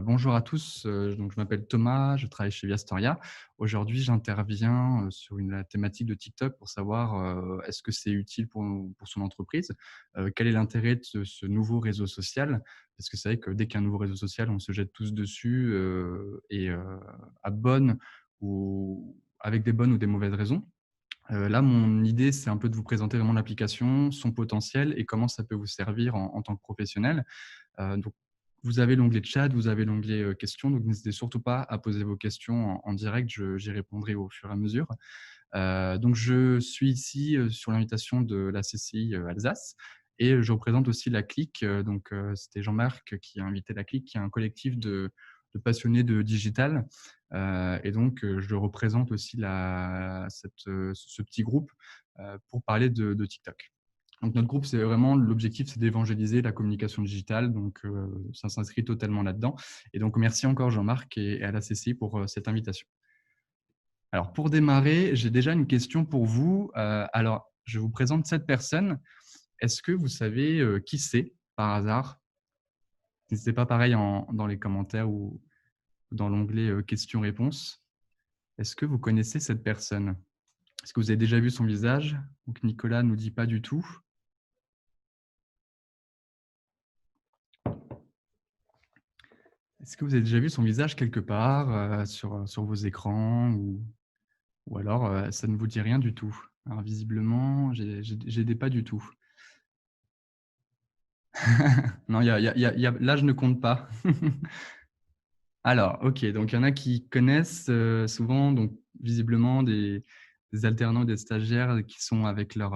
Bonjour à tous, donc je m'appelle Thomas, je travaille chez Viastoria. Aujourd'hui, j'interviens, sur la thématique de TikTok pour savoir, est-ce que c'est utile pour son entreprise? Quel est l'intérêt de ce nouveau réseau social? Parce que c'est vrai que dès qu'il y a un nouveau réseau social, on se jette tous dessus, à bonnes ou avec des bonnes ou des mauvaises raisons. Là, mon idée, c'est un peu de vous présenter vraiment l'application, son potentiel et comment ça peut vous servir en tant que professionnel. Donc vous avez l'onglet chat, vous avez l'onglet, questions, donc n'hésitez surtout pas à poser vos questions en direct, je j'y répondrai au fur et à mesure. Donc je suis ici, sur l'invitation de la CCI, Alsace et je représente aussi la Clique, c'était Jean-Marc qui a invité la Clique, qui est un collectif de passionnés de digital, je représente aussi ce petit groupe, pour parler de TikTok. Donc notre groupe, c'est vraiment l'objectif, c'est d'évangéliser la communication digitale, ça s'inscrit totalement là-dedans et donc merci encore Jean-Marc et à la CCI pour, cette invitation. Alors pour démarrer, j'ai déjà une question pour vous. Alors je vous présente cette personne. Est-ce que vous savez, qui c'est par hasard? N'hésitez pas pareil dans les commentaires ou dans l'onglet, questions-réponses. Est-ce que vous connaissez cette personne? Est-ce que vous avez déjà vu son visage? Donc Nicolas nous dit pas du tout. Est-ce que vous avez déjà vu son visage quelque part, sur vos écrans ou alors, ça ne vous dit rien du tout? Alors visiblement, j'ai des pas du tout. Non, il y a là, je ne compte pas. Alors, OK, donc il y en a qui connaissent, souvent, donc visiblement des alternants, des stagiaires qui sont avec leur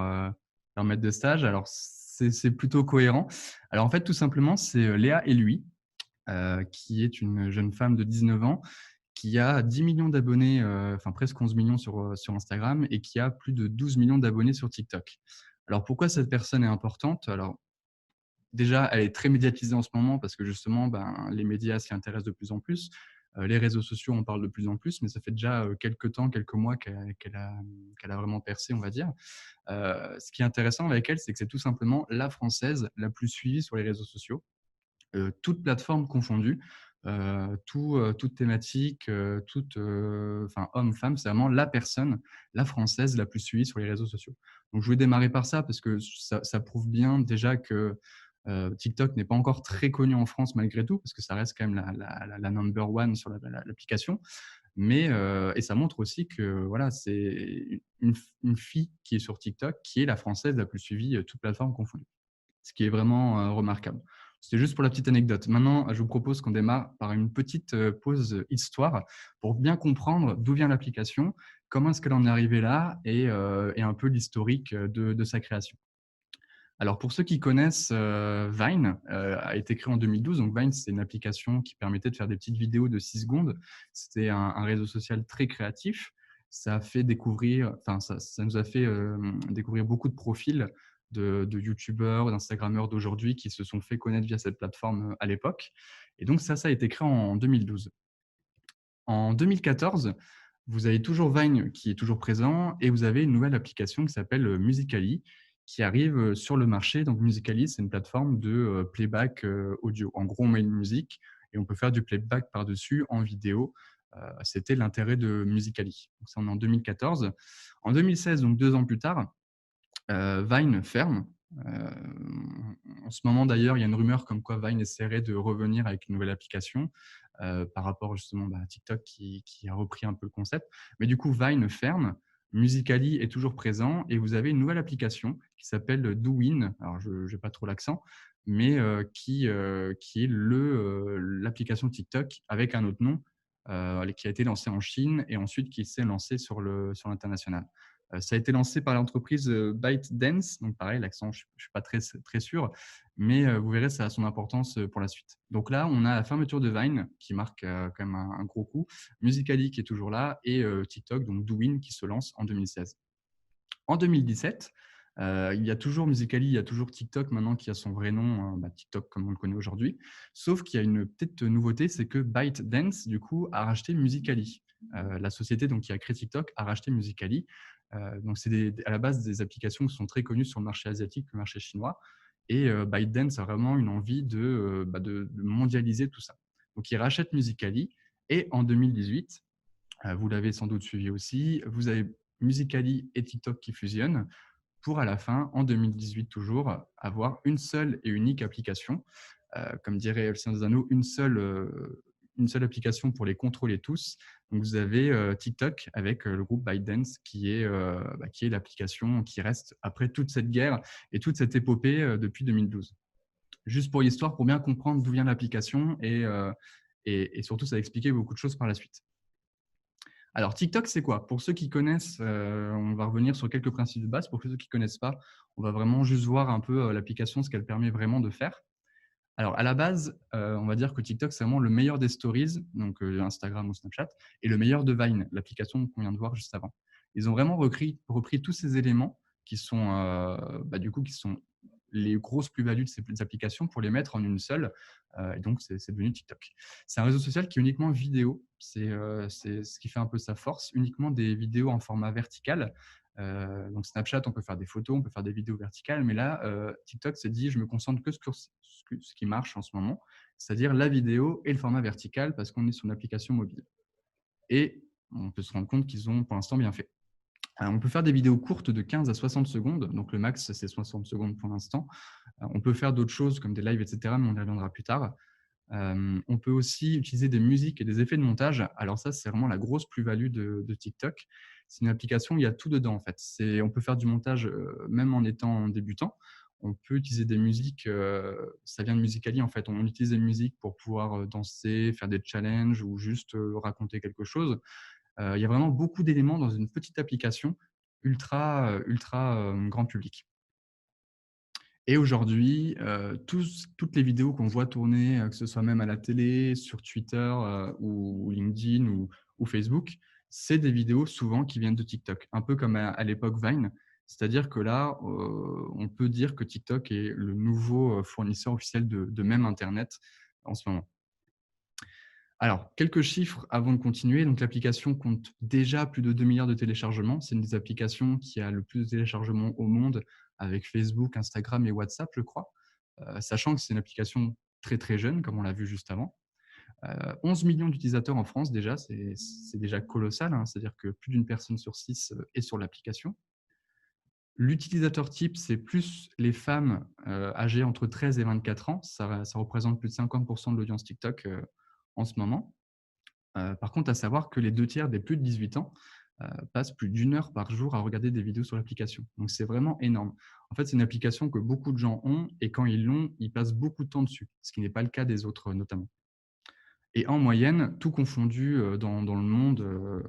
maître de stage. Alors c'est plutôt cohérent. Alors en fait, tout simplement, c'est, Léa et lui, qui est une jeune femme de 19 ans, qui a 10 millions d'abonnés, enfin presque 11 millions sur Instagram et qui a plus de 12 millions d'abonnés sur TikTok. Alors pourquoi cette personne est importante? Alors déjà, elle est très médiatisée en ce moment parce que justement, ben, les médias s'y intéressent de plus en plus. Les réseaux sociaux en parlent de plus en plus, mais ça fait déjà, quelques temps, quelques mois qu'elle a vraiment percé, on va dire. Ce qui est intéressant avec elle, c'est que c'est tout simplement la Française la plus suivie sur les réseaux sociaux, toutes plateformes confondues, toute thématique, enfin homme, femme, c'est vraiment la personne, la Française la plus suivie sur les réseaux sociaux. Donc je voulais démarrer par ça parce que ça prouve bien déjà que, TikTok n'est pas encore très connu en France malgré tout, parce que ça reste quand même la number one sur l'application. Et ça montre aussi que voilà, c'est une fille qui est sur TikTok, qui est la Française la plus suivie, toutes plateformes confondues. Ce qui est vraiment, remarquable. C'était juste pour la petite anecdote. Maintenant, je vous propose qu'on démarre par une petite, pause, histoire pour bien comprendre d'où vient l'application, comment est-ce qu'elle en est arrivée là et un peu l'historique, de sa création. Alors pour ceux qui connaissent, Vine, a été créé en 2012. Donc Vine, c'est une application qui permettait de faire des petites vidéos de 6 secondes. C'était un réseau social très créatif. Ça a fait découvrir enfin ça nous a fait, découvrir beaucoup de profils de youtubeurs, d'instagrammeurs d'aujourd'hui qui se sont fait connaître via cette plateforme, à l'époque et donc ça a été créé en 2012. En 2014, vous avez toujours Vine qui est toujours présent et vous avez une nouvelle application qui s'appelle, Musical.ly qui arrive, sur le marché. Donc Musical.ly, c'est une plateforme de, playback, audio. En gros, on met une musique et on peut faire du playback par-dessus en vidéo. C'était l'intérêt de Musical.ly. Donc ça, on est en 2014. En 2016, donc 2 ans plus tard, Vine ferme. En ce moment d'ailleurs, il y a une rumeur comme quoi Vine essaierait de revenir avec une nouvelle application, par rapport justement, à TikTok qui a repris un peu le concept. Mais du coup, Vine ferme, Musical.ly est toujours présent et vous avez une nouvelle application qui s'appelle Douyin. Alors je n'ai pas trop l'accent, mais qui est l'application TikTok avec un autre nom, qui a été lancée en Chine et ensuite qui s'est lancée sur l'international. Ça a été lancé par l'entreprise, ByteDance, donc pareil, l'accent, je ne suis pas très sûr, mais vous verrez, ça a son importance, pour la suite. Donc là, on a la fermeture de Vine qui marque, quand même un gros coup, Musical.ly qui est toujours là et TikTok, donc Douyin qui se lance en 2016. En 2017, il y a toujours Musical.ly, il y a toujours TikTok maintenant qui a son vrai nom, TikTok comme on le connaît aujourd'hui. Sauf qu'il y a une petite nouveauté, c'est que ByteDance, du coup, a racheté Musical.ly. La société donc, qui a créé TikTok a racheté Musical.ly. Donc, c'est à la base des applications qui sont très connues sur le marché asiatique, le marché chinois. Et ByteDance a vraiment une envie de mondialiser tout ça. Donc, ils rachètent Musical.ly et en 2018, vous l'avez sans doute suivi aussi, vous avez Musical.ly et TikTok qui fusionnent pour à la fin, en 2018 toujours, avoir une seule et unique application. Comme dirait Le Seigneur des Anneaux, une seule application pour les contrôler tous. Donc vous avez TikTok avec le groupe ByteDance qui est l'application qui reste après toute cette guerre et toute cette épopée depuis 2012. Juste pour l'histoire, pour bien comprendre d'où vient l'application et surtout ça va expliquer beaucoup de choses par la suite. Alors, TikTok, c'est quoi? Pour ceux qui connaissent, on va revenir sur quelques principes de base. Pour ceux qui ne connaissent pas, on va vraiment juste voir un peu l'application, ce qu'elle permet vraiment de faire. Alors, à la base, on va dire que TikTok, c'est vraiment le meilleur des stories, donc Instagram ou Snapchat, et le meilleur de Vine, l'application qu'on vient de voir juste avant. Ils ont vraiment repris tous ces éléments qui sont, du coup, qui sont les grosses plus-values de ces applications pour les mettre en une seule. Et donc, c'est devenu TikTok. C'est un réseau social qui est uniquement vidéo. C'est ce qui fait un peu sa force, uniquement des vidéos en format vertical. Donc Snapchat, on peut faire des photos, on peut faire des vidéos verticales, mais là, TikTok s'est dit, je me concentre que sur ce qui marche en ce moment, c'est-à-dire la vidéo et le format vertical, parce qu'on est sur une application mobile. Et on peut se rendre compte qu'ils ont pour l'instant bien fait. Alors, on peut faire des vidéos courtes de 15 à 60 secondes, donc le max, c'est 60 secondes pour l'instant. On peut faire d'autres choses comme des lives, etc., mais on y reviendra plus tard. On peut aussi utiliser des musiques et des effets de montage. Alors ça, c'est vraiment la grosse plus-value de TikTok. C'est une application où il y a tout dedans, en fait. On peut faire du montage même en étant débutant. On peut utiliser des musiques, ça vient de Musical.ly, en fait. On utilise des musiques pour pouvoir danser, faire des challenges ou juste raconter quelque chose. Il y a vraiment beaucoup d'éléments dans une petite application ultra grand public. Et aujourd'hui, toutes les vidéos qu'on voit tourner, que ce soit même à la télé, sur Twitter ou LinkedIn ou Facebook, c'est des vidéos souvent qui viennent de TikTok, un peu comme à l'époque Vine. C'est-à-dire que là, on peut dire que TikTok est le nouveau fournisseur officiel de même Internet en ce moment. Alors, quelques chiffres avant de continuer. Donc, l'application compte déjà plus de 2 milliards de téléchargements. C'est une des applications qui a le plus de téléchargements au monde avec Facebook, Instagram et WhatsApp, je crois. Sachant que c'est une application très, très jeune, comme on l'a vu juste avant. 11 millions d'utilisateurs en France déjà, c'est déjà colossal, hein. C'est-à-dire que plus d'une personne sur 6 est sur l'application. L'utilisateur type, c'est plus les femmes âgées entre 13 et 24 ans. Ça représente plus de 50% de l'audience TikTok en ce moment. Par contre, à savoir que les 2 tiers des plus de 18 ans passent plus d'1 heure par jour à regarder des vidéos sur l'application. Donc, c'est vraiment énorme. En fait, c'est une application que beaucoup de gens ont et quand ils l'ont, ils passent beaucoup de temps dessus, ce qui n'est pas le cas des autres notamment. Et en moyenne, tout confondu dans le monde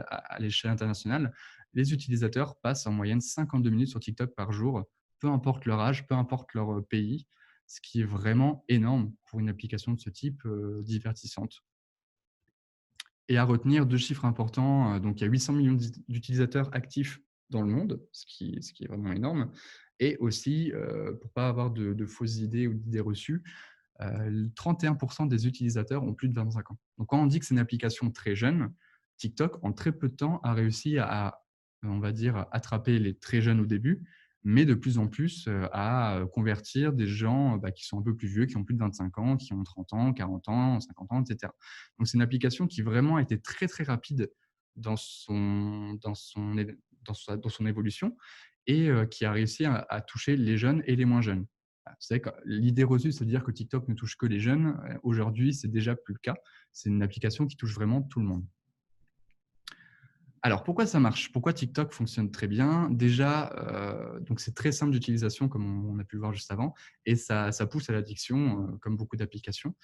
à l'échelle internationale, les utilisateurs passent en moyenne 52 minutes sur TikTok par jour, peu importe leur âge, peu importe leur pays, ce qui est vraiment énorme pour une application de ce type divertissante. Et à retenir 2 chiffres importants, donc il y a 800 millions d'utilisateurs actifs dans le monde, ce qui est vraiment énorme et aussi, pour pas avoir de fausses idées ou d'idées reçues, 31% des utilisateurs ont plus de 25 ans. Donc quand on dit que c'est une application très jeune, TikTok, en très peu de temps, a réussi à, on va dire, attraper les très jeunes au début, mais de plus en plus à convertir des gens qui sont un peu plus vieux, qui ont plus de 25 ans, qui ont 30 ans, 40 ans, 50 ans, etc. Donc c'est une application qui vraiment a été très très rapide dans son évolution et qui a réussi à toucher les jeunes et les moins jeunes. C'est vrai que l'idée reçue, c'est de dire que TikTok ne touche que les jeunes. Aujourd'hui, c'est déjà plus le cas. C'est une application qui touche vraiment tout le monde. Alors, pourquoi ça marche? Pourquoi TikTok fonctionne très bien? Déjà, donc c'est très simple d'utilisation, comme on a pu le voir juste avant, et ça pousse à l'addiction, comme beaucoup d'applications.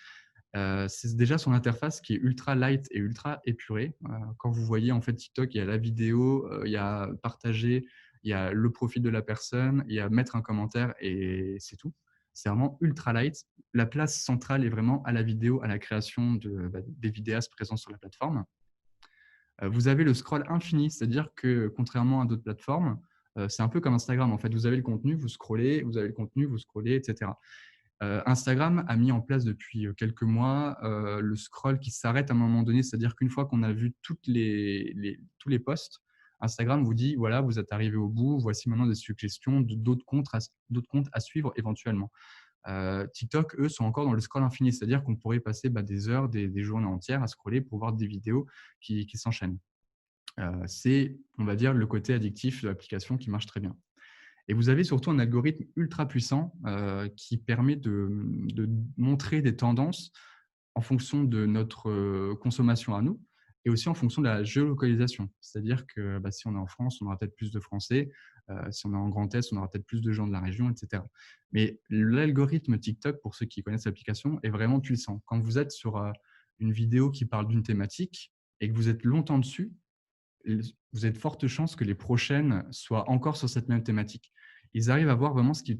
C'est déjà son interface qui est ultra light et ultra épurée. Quand vous voyez en fait TikTok, il y a la vidéo, il y a partager, il y a le profil de la personne, il y a mettre un commentaire et c'est tout. C'est vraiment ultra light. La place centrale est vraiment à la vidéo, à la création des vidéastes présents sur la plateforme. Vous avez le scroll infini, c'est-à-dire que contrairement à d'autres plateformes, c'est un peu comme Instagram. En fait, vous avez le contenu, vous scrollez, vous avez le contenu, vous scrollez, etc. Instagram a mis en place depuis quelques mois le scroll qui s'arrête à un moment donné, c'est-à-dire qu'une fois qu'on a vu tous les posts, Instagram vous dit voilà, vous êtes arrivé au bout, voici maintenant des suggestions d'autres comptes à suivre éventuellement. TikTok, eux, sont encore dans le scroll infini, c'est-à-dire qu'on pourrait passer des heures, des journées entières à scroller pour voir des vidéos qui s'enchaînent. C'est, on va dire, le côté addictif de l'application qui marche très bien. Et vous avez surtout un algorithme ultra puissant qui permet de montrer des tendances en fonction de notre consommation à nous et aussi en fonction de la géolocalisation. C'est-à-dire que si on est en France, on aura peut-être plus de Français. Si on est en Grand Est, on aura peut-être plus de gens de la région, etc. Mais l'algorithme TikTok, pour ceux qui connaissent l'application, est vraiment puissant. Quand vous êtes sur une vidéo qui parle d'une thématique et que vous êtes longtemps dessus, vous avez de fortes chances que les prochaines soient encore sur cette même thématique. Ils arrivent à voir vraiment ce qui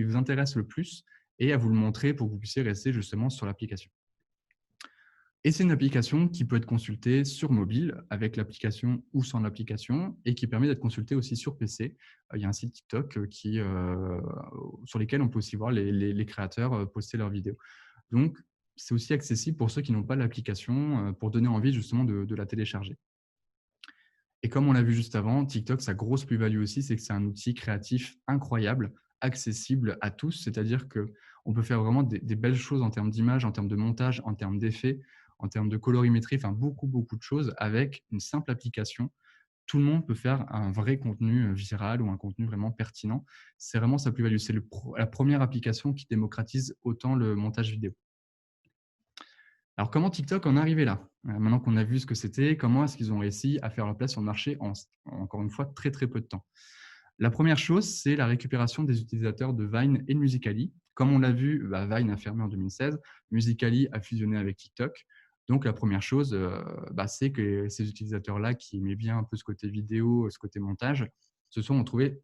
vous intéresse le plus et à vous le montrer pour que vous puissiez rester justement sur l'application. Et c'est une application qui peut être consultée sur mobile avec l'application ou sans l'application et qui permet d'être consultée aussi sur PC. Il y a un site TikTok sur lequel on peut aussi voir les créateurs poster leurs vidéos. Donc, c'est aussi accessible pour ceux qui n'ont pas l'application pour donner envie justement de la télécharger. Et comme on l'a vu juste avant, TikTok, sa grosse plus-value aussi, c'est que c'est un outil créatif incroyable, accessible à tous. C'est-à-dire qu'on peut faire vraiment des belles choses en termes d'image, en termes de montage, en termes d'effets, en termes de colorimétrie, enfin beaucoup, beaucoup de choses avec une simple application. Tout le monde peut faire un vrai contenu viral ou un contenu vraiment pertinent. C'est vraiment sa plus-value. C'est la première application qui démocratise autant le montage vidéo. Alors, comment TikTok en est arrivé là? Maintenant qu'on a vu ce que c'était, comment est-ce qu'ils ont réussi à faire leur place sur le marché en encore une fois, très, très peu de temps? La première chose, c'est la récupération des utilisateurs de Vine et de Musical.ly. Comme on l'a vu, Vine a fermé en 2016, Musical.ly a fusionné avec TikTok. Donc la première chose, c'est que ces utilisateurs-là qui aimaient bien un peu ce côté vidéo, ce côté montage, se sont retrouvés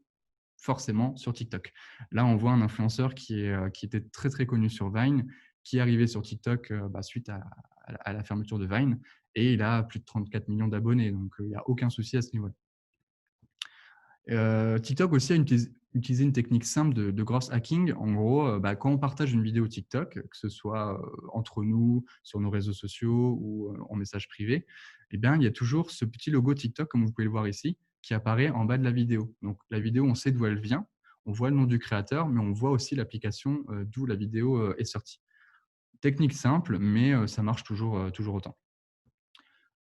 forcément sur TikTok. Là, on voit un influenceur qui était très, très connu sur Vine, qui est arrivé sur TikTok suite à la fermeture de Vine, et il a plus de 34 millions d'abonnés, donc il n'y a aucun souci à ce niveau-là. TikTok aussi a utilisé une technique simple de growth hacking. En gros, quand on partage une vidéo TikTok, que ce soit entre nous, sur nos réseaux sociaux ou en message privé, il y a toujours ce petit logo TikTok, comme vous pouvez le voir ici, qui apparaît en bas de la vidéo. Donc la vidéo, on sait d'où elle vient, on voit le nom du créateur, mais on voit aussi l'application d'où la vidéo est sortie. Technique simple, mais ça marche toujours autant.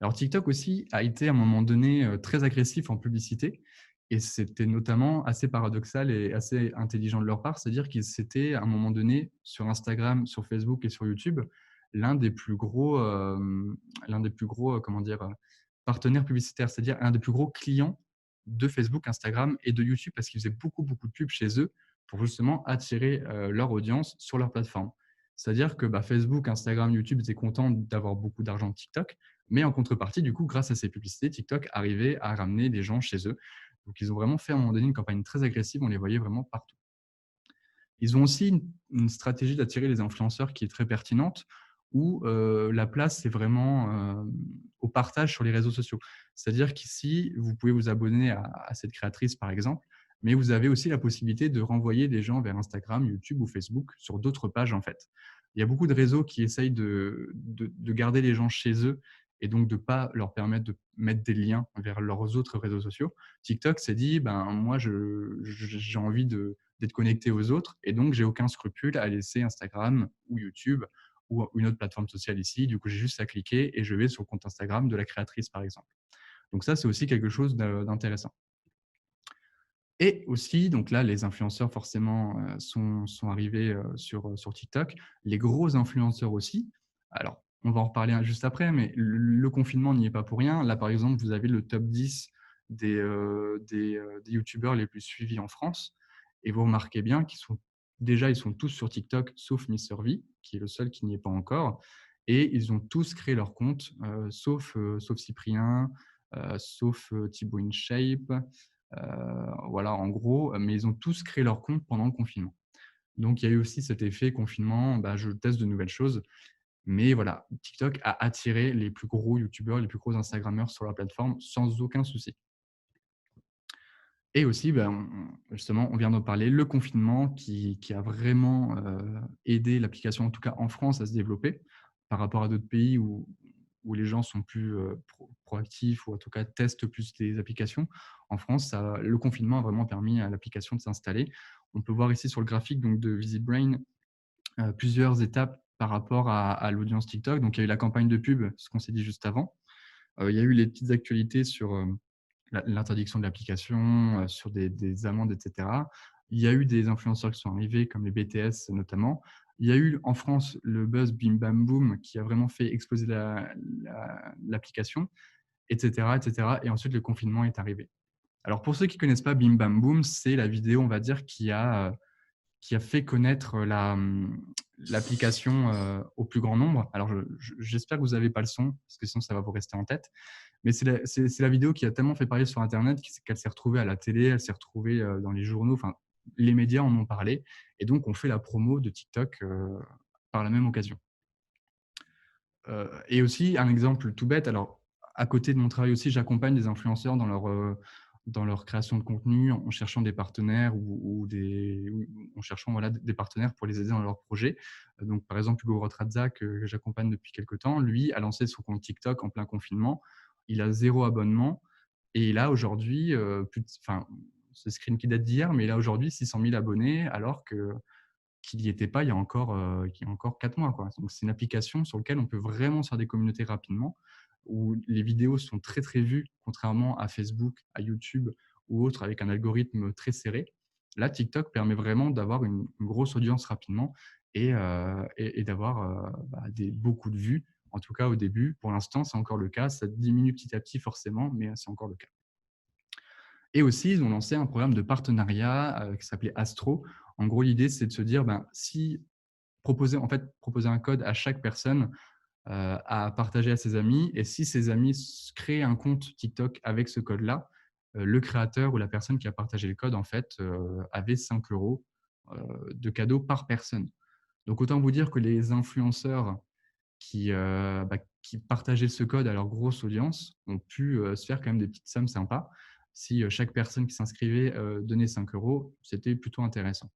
Alors TikTok aussi a été à un moment donné très agressif en publicité et c'était notamment assez paradoxal et assez intelligent de leur part, c'est-à-dire qu'ils s'étaient à un moment donné sur Instagram, sur Facebook et sur YouTube l'un des plus gros, partenaires publicitaires, c'est-à-dire un des plus gros clients de Facebook, Instagram et de YouTube parce qu'ils faisaient beaucoup, beaucoup de pubs chez eux pour justement attirer leur audience sur leur plateforme. C'est-à-dire que Facebook, Instagram, YouTube étaient contents d'avoir beaucoup d'argent de TikTok, mais en contrepartie, du coup, grâce à ces publicités, TikTok arrivait à ramener des gens chez eux. Donc, ils ont vraiment fait à un moment donné une campagne très agressive. On les voyait vraiment partout. Ils ont aussi une stratégie d'attirer les influenceurs qui est très pertinente, où la place, c'est vraiment au partage sur les réseaux sociaux. C'est-à-dire qu'ici, vous pouvez vous abonner à cette créatrice, par exemple, mais vous avez aussi la possibilité de renvoyer des gens vers Instagram, YouTube ou Facebook sur d'autres pages, en fait. Il y a beaucoup de réseaux qui essayent de garder les gens chez eux et donc de ne pas leur permettre de mettre des liens vers leurs autres réseaux sociaux. TikTok s'est dit, moi, j'ai envie d'être connecté aux autres et donc j'ai aucun scrupule à laisser Instagram ou YouTube ou une autre plateforme sociale ici. Du coup, j'ai juste à cliquer et je vais sur le compte Instagram de la créatrice, par exemple. Donc ça, c'est aussi quelque chose d'intéressant. Et aussi, donc là, les influenceurs forcément sont arrivés sur TikTok. Les gros influenceurs aussi. Alors, on va en reparler juste après, mais le confinement n'y est pas pour rien. Là, par exemple, vous avez le top 10 des youtubeurs les plus suivis en France. Et vous remarquez bien ils sont tous sur TikTok, sauf MrV, qui est le seul qui n'y est pas encore. Et ils ont tous créé leur compte, sauf Cyprien, sauf Thibaut InShape. Voilà, en gros, mais ils ont tous créé leur compte pendant le confinement. Donc, il y a eu aussi cet effet confinement, je teste de nouvelles choses. Mais voilà, TikTok a attiré les plus gros youtubeurs, les plus gros instagrammeurs sur la plateforme sans aucun souci. Et aussi, justement, on vient d'en parler, le confinement qui a vraiment aidé l'application, en tout cas en France, à se développer par rapport à d'autres pays où où les gens sont plus proactifs ou en tout cas testent plus les applications. En France, le confinement a vraiment permis à l'application de s'installer. On peut voir ici sur le graphique donc, de VisitBrain plusieurs étapes par rapport à l'audience TikTok. Donc, il y a eu la campagne de pub, ce qu'on s'est dit juste avant. Il y a eu les petites actualités sur l'interdiction de l'application, sur des amendes, etc. Il y a eu des influenceurs qui sont arrivés, comme les BTS notamment. Il y a eu en France le buzz Bim Bam Boom qui a vraiment fait exploser l'application, etc., etc. Et ensuite, le confinement est arrivé. Alors, pour ceux qui ne connaissent pas Bim Bam Boom, c'est la vidéo, on va dire, qui a fait connaître l'application au plus grand nombre. Alors, j'espère que vous n'avez pas le son, parce que sinon, ça va vous rester en tête. Mais c'est la vidéo qui a tellement fait parler sur Internet qu'elle s'est retrouvée à la télé, elle s'est retrouvée dans les journaux. Enfin, les médias en ont parlé. Et donc, on fait la promo de TikTok par la même occasion. Et aussi, un exemple tout bête, alors à côté de mon travail aussi, j'accompagne des influenceurs dans leur création de contenu en cherchant des partenaires ou en cherchant voilà, des partenaires pour les aider dans leurs projets. Donc, par exemple, Hugo Rotrazza, que j'accompagne depuis quelques temps, lui a lancé son compte TikTok en plein confinement. Il a 0 abonnement et il a aujourd'hui, ce screen qui date d'hier, mais il a aujourd'hui 600 000 abonnés alors qu'il n'y était pas il y a encore 4 mois, quoi. Donc, c'est une application sur laquelle on peut vraiment se faire des communautés rapidement, où les vidéos sont très, très vues, contrairement à Facebook, à YouTube ou autres, avec un algorithme très serré. Là, TikTok permet vraiment d'avoir une grosse audience rapidement et d'avoir beaucoup de vues, en tout cas au début. Pour l'instant, c'est encore le cas. Ça diminue petit à petit forcément, mais c'est encore le cas. Et aussi, ils ont lancé un programme de partenariat qui s'appelait Astro. En gros, l'idée, c'est de se dire, si proposer un code à chaque personne à partager à ses amis. Et si ses amis créent un compte TikTok avec ce code-là, le créateur ou la personne qui a partagé le code, en fait, avait 5 € de cadeau par personne. Donc, autant vous dire que les influenceurs qui partageaient ce code à leur grosse audience ont pu se faire quand même des petites sommes sympas. Si chaque personne qui s'inscrivait donnait 5 €, c'était plutôt intéressant.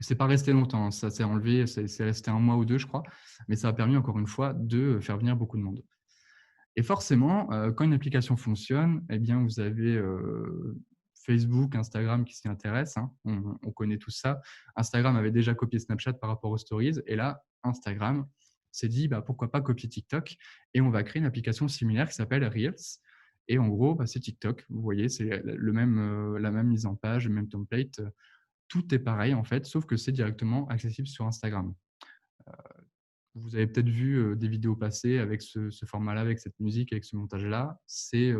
C'est pas resté longtemps, hein, ça s'est enlevé, c'est resté 1 mois ou 2, je crois, mais ça a permis encore une fois de faire venir beaucoup de monde. Et forcément, quand une application fonctionne, eh bien, vous avez Facebook, Instagram qui s'y intéressent, hein. On connaît tout ça. Instagram avait déjà copié Snapchat par rapport aux stories et là, Instagram s'est dit: «Pourquoi pas copier TikTok?» et on va créer une application similaire qui s'appelle Reels et en gros, c'est TikTok. Vous voyez, c'est la même mise en page, le même template, tout est pareil en fait, sauf que c'est directement accessible sur Instagram. Vous avez peut-être vu des vidéos passées avec ce format-là, avec cette musique, avec ce montage-là. C'est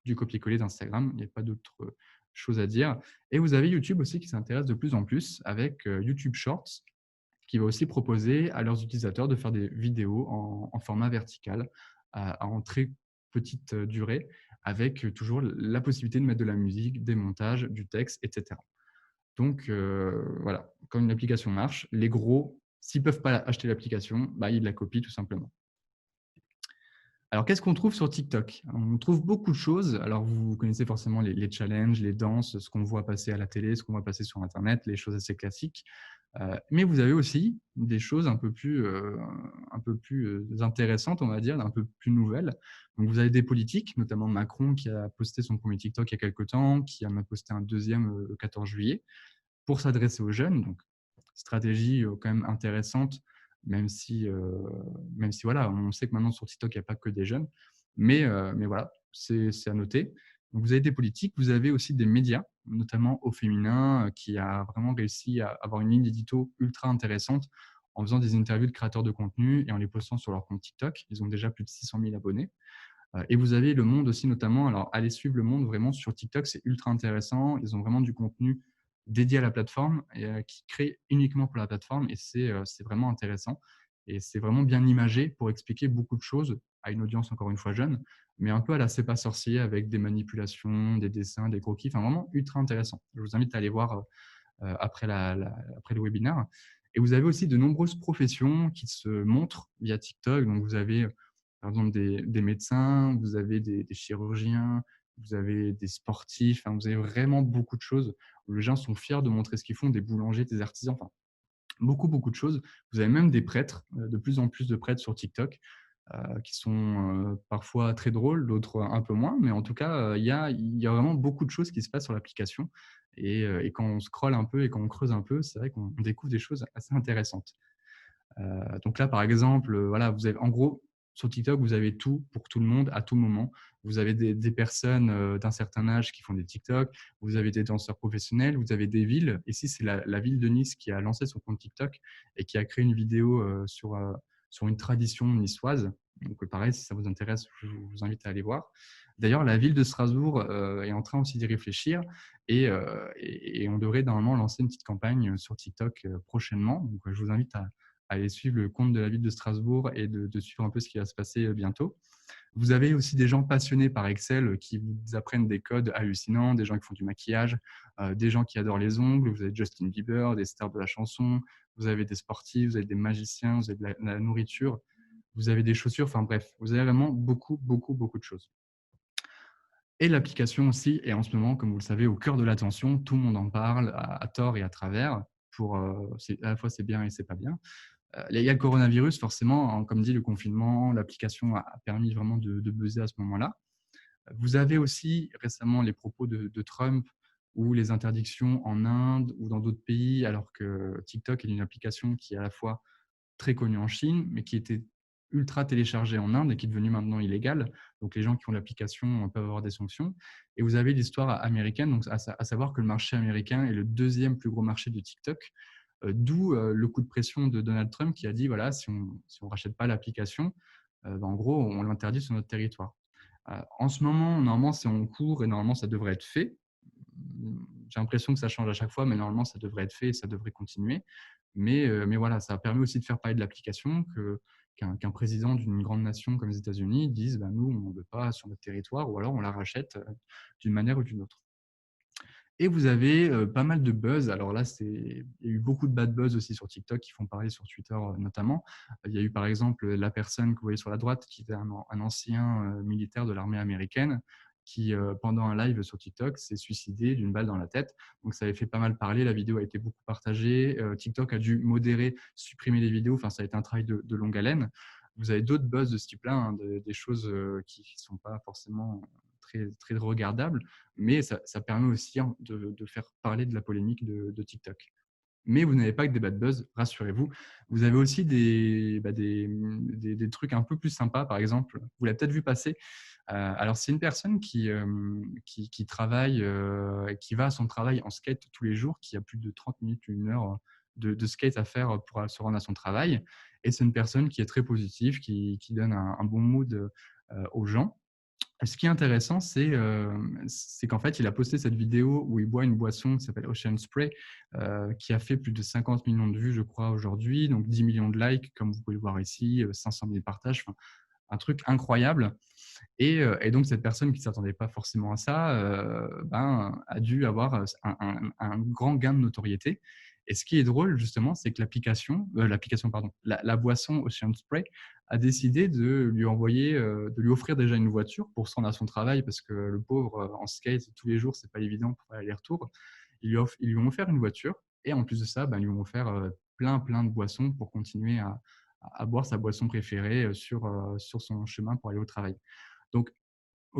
du copier-coller d'Instagram. Il n'y a pas d'autre chose à dire. Et vous avez YouTube aussi qui s'intéresse de plus en plus avec YouTube Shorts, qui va aussi proposer à leurs utilisateurs de faire des vidéos en format vertical, en très petite durée, avec toujours la possibilité de mettre de la musique, des montages, du texte, etc. Donc voilà, quand une application marche, les gros, s'ils ne peuvent pas acheter l'application, ils la copient tout simplement. Alors, qu'est-ce qu'on trouve sur TikTok? On trouve beaucoup de choses. Alors, vous connaissez forcément les challenges, les danses, ce qu'on voit passer à la télé, ce qu'on voit passer sur internet, les choses assez classiques. Mais vous avez aussi des choses un peu plus intéressantes, on va dire, un peu plus nouvelles. Donc, vous avez des politiques, notamment Macron qui a posté son premier TikTok il y a quelque temps, qui en a posté un deuxième le 14 juillet pour s'adresser aux jeunes. Donc, stratégie quand même intéressante, même si voilà, on sait que maintenant sur TikTok, il n'y a pas que des jeunes. Mais voilà, c'est à noter. Donc, vous avez des politiques, vous avez aussi des médias, notamment Au Féminin, qui a vraiment réussi à avoir une ligne d'édito ultra intéressante en faisant des interviews de créateurs de contenu et en les postant sur leur compte TikTok. Ils ont déjà plus de 600 000 abonnés. Et vous avez Le Monde aussi notamment. Alors, allez suivre Le Monde vraiment sur TikTok, c'est ultra intéressant. Ils ont vraiment du contenu dédié à la plateforme et qui crée uniquement pour la plateforme. Et c'est vraiment intéressant. Et c'est vraiment bien imagé pour expliquer beaucoup de choses à une audience, encore une fois, jeune, mais un peu à la C'est pas sorcier avec des manipulations, des dessins, des croquis. Enfin, vraiment ultra intéressant. Je vous invite à aller voir après le webinaire. Et vous avez aussi de nombreuses professions qui se montrent via TikTok. Donc, vous avez par exemple des médecins, vous avez des chirurgiens, vous avez des sportifs, vous avez vraiment beaucoup de choses où les gens sont fiers de montrer ce qu'ils font, des boulangers, des artisans, beaucoup, beaucoup de choses. Vous avez même des prêtres, de plus en plus de prêtres sur TikTok. qui sont parfois très drôles, d'autres un peu moins. Mais en tout cas, il y a vraiment beaucoup de choses qui se passent sur l'application. Et quand on scrolle un peu et quand on creuse un peu, c'est vrai qu'on découvre des choses assez intéressantes. Donc là, par exemple, voilà, vous avez, en gros, sur TikTok, vous avez tout pour tout le monde à tout moment. Vous avez des personnes d'un certain âge qui font des TikTok, vous avez des danseurs professionnels, vous avez des villes. Ici, c'est la ville de Nice qui a lancé son compte TikTok et qui a créé une vidéo sur une tradition niçoise. Donc, pareil, si ça vous intéresse, je vous invite à aller voir. D'ailleurs, la ville de Strasbourg est en train aussi d'y réfléchir et on devrait normalement lancer une petite campagne sur TikTok prochainement. Donc, je vous invite à aller suivre le compte de la ville de Strasbourg et de suivre un peu ce qui va se passer bientôt. Vous avez aussi des gens passionnés par Excel qui vous apprennent des codes hallucinants, des gens qui font du maquillage, des gens qui adorent les ongles, vous avez Justin Bieber, des stars de la chanson, vous avez des sportifs, vous avez des magiciens, vous avez de la nourriture, vous avez des chaussures, enfin bref, vous avez vraiment beaucoup, beaucoup, beaucoup de choses. Et l'application aussi est en ce moment, comme vous le savez, au cœur de l'attention. Tout le monde en parle à tort et à travers. À la fois, c'est bien et c'est pas bien. Il y a le coronavirus, forcément, hein, comme dit, le confinement, l'application a permis vraiment de buzzer à ce moment-là. Vous avez aussi récemment les propos de Trump ou les interdictions en Inde ou dans d'autres pays, alors que TikTok est une application qui est à la fois très connue en Chine, mais qui était ultra téléchargée en Inde et qui est devenue maintenant illégale. Donc les gens qui ont l'application peuvent avoir des sanctions. Et vous avez l'histoire américaine, donc à savoir que le marché américain est le deuxième plus gros marché de TikTok, d'où le coup de pression de Donald Trump qui a dit, voilà, si on rachète pas l'application, en gros, on l'interdit sur notre territoire. En ce moment, normalement, c'est en cours et normalement, ça devrait être fait. J'ai l'impression que ça change à chaque fois, mais normalement, ça devrait être fait et ça devrait continuer. Mais voilà, ça a permis aussi de faire parler de l'application, qu'un président d'une grande nation comme les États-Unis dise, bah, nous, on ne veut pas sur notre territoire, ou alors on la rachète d'une manière ou d'une autre. Et vous avez pas mal de buzz. Alors là, il y a eu beaucoup de bad buzz aussi sur TikTok qui font parler sur Twitter notamment. Il y a eu par exemple la personne que vous voyez sur la droite qui était un ancien militaire de l'armée américaine qui, pendant un live sur TikTok, s'est suicidé d'une balle dans la tête. Donc ça avait fait pas mal parler. La vidéo a été beaucoup partagée. TikTok a dû modérer, supprimer les vidéos. Enfin, ça a été un travail de longue haleine. Vous avez d'autres buzz de ce type-là, hein, des choses qui ne sont pas forcément très, très regardables, mais ça permet aussi de faire parler de la polémique de TikTok. Mais vous n'avez pas que des bad buzz, rassurez-vous. Vous avez aussi des trucs un peu plus sympas. Par exemple, vous l'avez peut-être vu passer. Alors, c'est une personne qui travaille, qui va à son travail en skate tous les jours, qui a plus de 30 minutes, une heure de skate à faire pour se rendre à son travail. Et c'est une personne qui est très positive, qui donne un bon mood aux gens. Ce qui est intéressant, c'est qu'en fait, il a posté cette vidéo où il boit une boisson qui s'appelle Ocean Spray, qui a fait plus de 50 millions de vues, je crois, aujourd'hui, donc 10 millions de likes, comme vous pouvez le voir ici, 500 000 partages, enfin, un truc incroyable. Et donc, cette personne qui ne s'attendait pas forcément à ça a dû avoir un grand gain de notoriété. Et ce qui est drôle, justement, c'est que pardon, la boisson Ocean Spray a décidé de lui envoyer, de lui offrir déjà une voiture pour se rendre à son travail, parce que le pauvre, en skate, tous les jours, c'est pas évident pour faire aller-retour. Ils lui ont offert une voiture et en plus de ça, ils lui ont offert plein, plein de boissons pour continuer à boire sa boisson préférée sur son chemin pour aller au travail. Donc,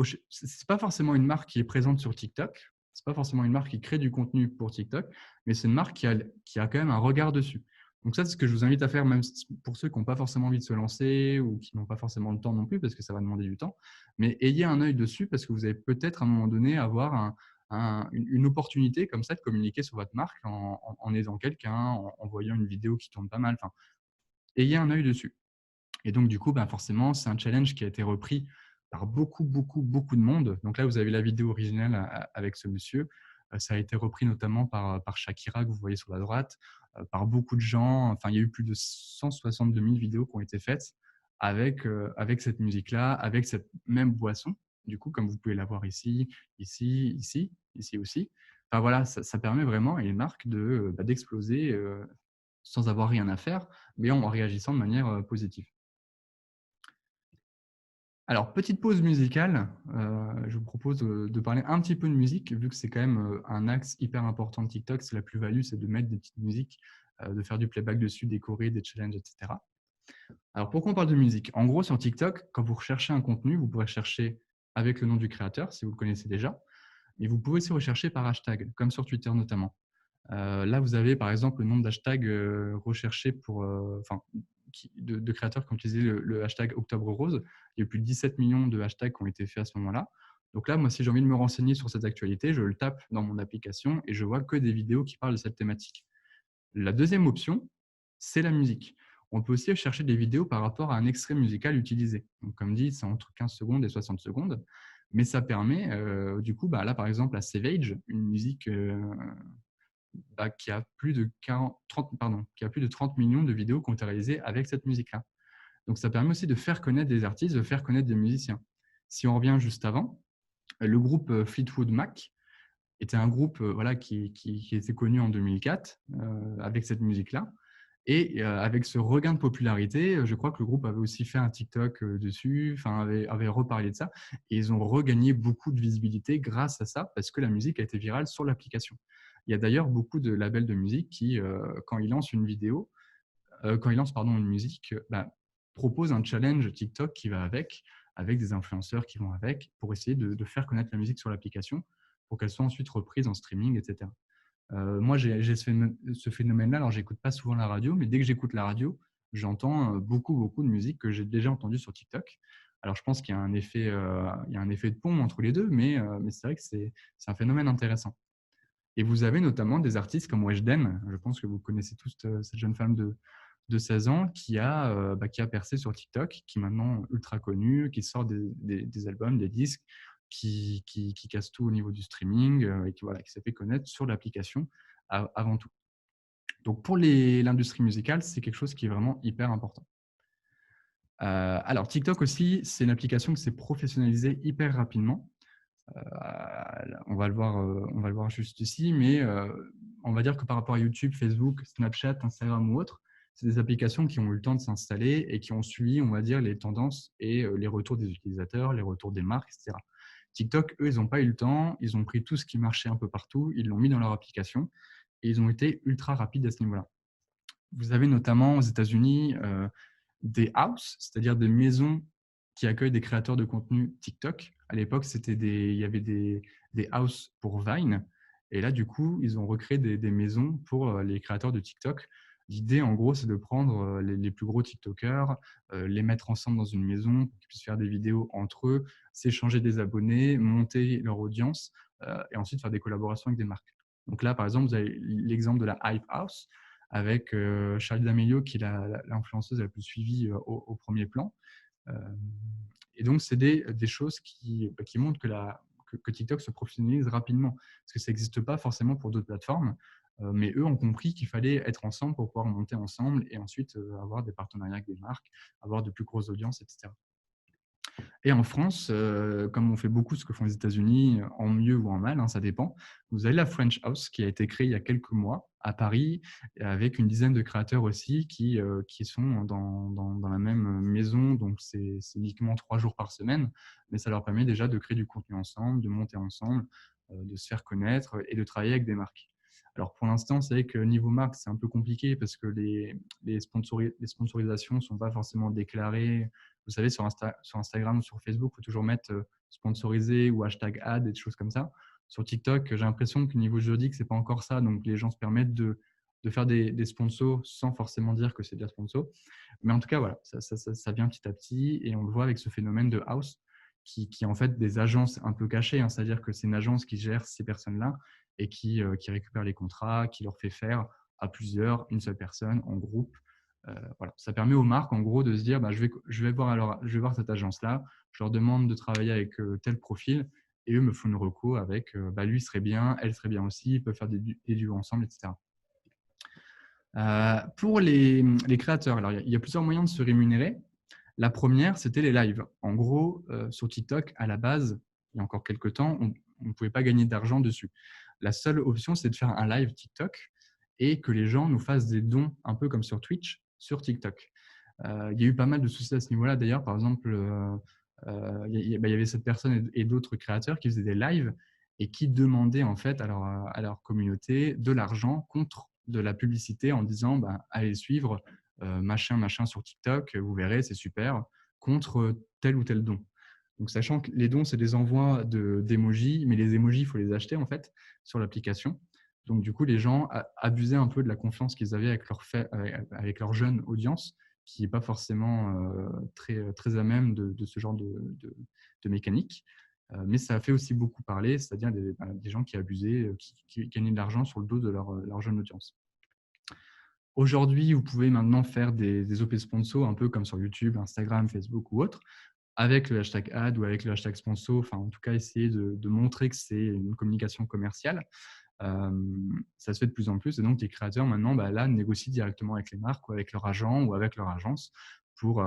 ce n'est pas forcément une marque qui est présente sur TikTok, ce n'est pas forcément une marque qui crée du contenu pour TikTok, mais c'est une marque qui a quand même un regard dessus. Donc ça, c'est ce que je vous invite à faire, même pour ceux qui n'ont pas forcément envie de se lancer ou qui n'ont pas forcément le temps non plus, parce que ça va demander du temps. Mais ayez un œil dessus parce que vous allez peut-être à un moment donné avoir une opportunité comme ça de communiquer sur votre marque en aidant quelqu'un, en voyant une vidéo qui tourne pas mal. Enfin, ayez un œil dessus. Et donc, du coup, forcément, c'est un challenge qui a été repris par beaucoup, beaucoup, beaucoup de monde. Donc là, vous avez la vidéo originale avec ce monsieur. Ça a été repris notamment par Shakira, que vous voyez sur la droite, par beaucoup de gens. Enfin, il y a eu plus de 162 000 vidéos qui ont été faites avec cette musique-là, avec cette même boisson. Du coup, comme vous pouvez la voir ici, ici, ici, ici aussi. Enfin voilà, ça permet vraiment à une marque d'exploser sans avoir rien à faire, mais en réagissant de manière positive. Alors, petite pause musicale, je vous propose de parler un petit peu de musique, vu que c'est quand même un axe hyper important de TikTok. C'est la plus-value, c'est de mettre des petites musiques, de faire du playback dessus, des chorés, des challenges, etc. Alors, pourquoi on parle de musique? En gros, sur TikTok, quand vous recherchez un contenu, vous pourrez chercher avec le nom du créateur, si vous le connaissez déjà, mais vous pouvez aussi rechercher par hashtag, comme sur Twitter notamment. Là, vous avez par exemple le nombre d'hashtags recherchés de créateurs qui ont utilisé le hashtag Octobre Rose. Il y a eu plus de 17 millions de hashtags qui ont été faits à ce moment-là. Donc là, moi, si j'ai envie de me renseigner sur cette actualité, je le tape dans mon application et je vois que des vidéos qui parlent de cette thématique. La deuxième option, c'est la musique. On peut aussi chercher des vidéos par rapport à un extrait musical utilisé. Donc, comme dit, c'est entre 15 secondes et 60 secondes. Mais ça permet, du coup, là, par exemple, à Savage, une musique qui a plus de 30 millions de vidéos qui ont été réalisées avec cette musique-là. Donc, ça permet aussi de faire connaître des artistes, de faire connaître des musiciens. Si on revient juste avant, le groupe Fleetwood Mac était un groupe qui était connu en 2004 avec cette musique-là. Et avec ce regain de popularité, je crois que le groupe avait aussi fait un TikTok dessus, avait reparlé de ça. Et ils ont regagné beaucoup de visibilité grâce à ça, parce que la musique a été virale sur l'application. Il y a d'ailleurs beaucoup de labels de musique qui, quand ils lancent une vidéo, quand ils lancent une musique, proposent un challenge TikTok qui va avec des influenceurs qui vont avec, pour essayer de faire connaître la musique sur l'application, pour qu'elle soit ensuite reprise en streaming, etc. Moi, j'ai ce phénomène-là. Alors, j'écoute pas souvent la radio, mais dès que j'écoute la radio, j'entends beaucoup, beaucoup de musique que j'ai déjà entendue sur TikTok. Alors, je pense qu'il y a il y a un effet de pont entre les deux, mais c'est vrai que c'est un phénomène intéressant. Et vous avez notamment des artistes comme Weshden. Je pense que vous connaissez tous cette jeune femme de 16 ans qui a percé sur TikTok, qui est maintenant ultra connue, qui sort des albums, des disques, qui casse tout au niveau du streaming et qui s'est fait connaître sur l'application avant tout. Donc pour l'industrie musicale, c'est quelque chose qui est vraiment hyper important. Alors TikTok aussi, c'est une application qui s'est professionnalisée hyper rapidement. On va le voir juste ici, mais on va dire que par rapport à YouTube, Facebook, Snapchat, Instagram ou autres, c'est des applications qui ont eu le temps de s'installer et qui ont suivi, on va dire, les tendances et les retours des utilisateurs, les retours des marques, etc. TikTok, eux, ils n'ont pas eu le temps, ils ont pris tout ce qui marchait un peu partout, ils l'ont mis dans leur application et ils ont été ultra rapides à ce niveau-là. Vous avez notamment aux États-Unis des houses, c'est-à-dire des maisons qui accueillent des créateurs de contenu TikTok. À l'époque, il y avait des houses pour Vine. Et là, du coup, ils ont recréé des maisons pour les créateurs de TikTok. L'idée, en gros, c'est de prendre les plus gros TikTokers, les mettre ensemble dans une maison pour qu'ils puissent faire des vidéos entre eux, s'échanger des abonnés, monter leur audience et ensuite faire des collaborations avec des marques. Donc là, par exemple, vous avez l'exemple de la Hype House avec Charlie D'Amelio, qui est l'influenceuse la plus suivie au premier plan. Et donc, c'est des choses qui montrent que TikTok se professionnalise rapidement, parce que ça n'existe pas forcément pour d'autres plateformes, mais eux ont compris qu'il fallait être ensemble pour pouvoir monter ensemble et ensuite avoir des partenariats avec des marques, avoir de plus grosses audiences, etc. Et en France, comme on fait beaucoup ce que font les États-Unis, en mieux ou en mal, ça dépend, vous avez la French House qui a été créée il y a quelques mois à Paris, avec une dizaine de créateurs aussi qui sont dans la même maison. Donc, c'est uniquement 3 jours par semaine, mais ça leur permet déjà de créer du contenu ensemble, de monter ensemble, de se faire connaître et de travailler avec des marques. Alors, pour l'instant, c'est vrai que niveau marque, c'est un peu compliqué parce que les sponsorisations ne sont pas forcément déclarées. Vous savez, sur Instagram ou sur Facebook, il faut toujours mettre sponsorisé ou hashtag ad et des choses comme ça. Sur TikTok, j'ai l'impression que niveau juridique, ce n'est pas encore ça. Donc, les gens se permettent de faire des sponsors sans forcément dire que c'est de la sponsor. Mais en tout cas, voilà, ça vient petit à petit et on le voit avec ce phénomène de house qui est en fait des agences un peu cachées. C'est-à-dire que c'est une agence qui gère ces personnes-là et qui récupère les contrats, qui leur fait faire à plusieurs, une seule personne, en groupe. Voilà. Ça permet aux marques, en gros, de se dire je vais voir cette agence-là, je leur demande de travailler avec tel profil et eux me font une reco avec lui serait bien, elle serait bien aussi, ils peuvent faire des duos ensemble, etc. Pour les créateurs, alors il y a plusieurs moyens de se rémunérer. La première, c'était les lives. En gros, sur TikTok, à la base, il y a encore quelques temps, on ne pouvait pas gagner d'argent dessus. La seule option, c'est de faire un live TikTok et que les gens nous fassent des dons, un peu comme sur Twitch, sur TikTok. Il y a eu pas mal de soucis à ce niveau-là. D'ailleurs, par exemple, il y avait cette personne et d'autres créateurs qui faisaient des lives et qui demandaient en fait à leur communauté de l'argent contre de la publicité en disant allez suivre machin, machin sur TikTok, vous verrez, c'est super, contre tel ou tel don. Donc, sachant que les dons, c'est des envois d'émojis, mais les émojis, il faut les acheter en fait sur l'application. Donc, du coup, les gens abusaient un peu de la confiance qu'ils avaient avec leur jeune audience, qui n'est pas forcément très à même de ce genre de mécanique. Mais ça a fait aussi beaucoup parler, c'est-à-dire des gens qui abusaient, qui gagnaient de l'argent sur le dos de leur jeune audience. Aujourd'hui, vous pouvez maintenant faire des OP sponsors, un peu comme sur YouTube, Instagram, Facebook ou autre, avec le hashtag ad ou avec le hashtag sponsor, enfin en tout cas essayer de montrer que c'est une communication commerciale. Ça se fait de plus en plus et donc les créateurs maintenant là négocient directement avec les marques ou avec leur agent ou avec leur agence pour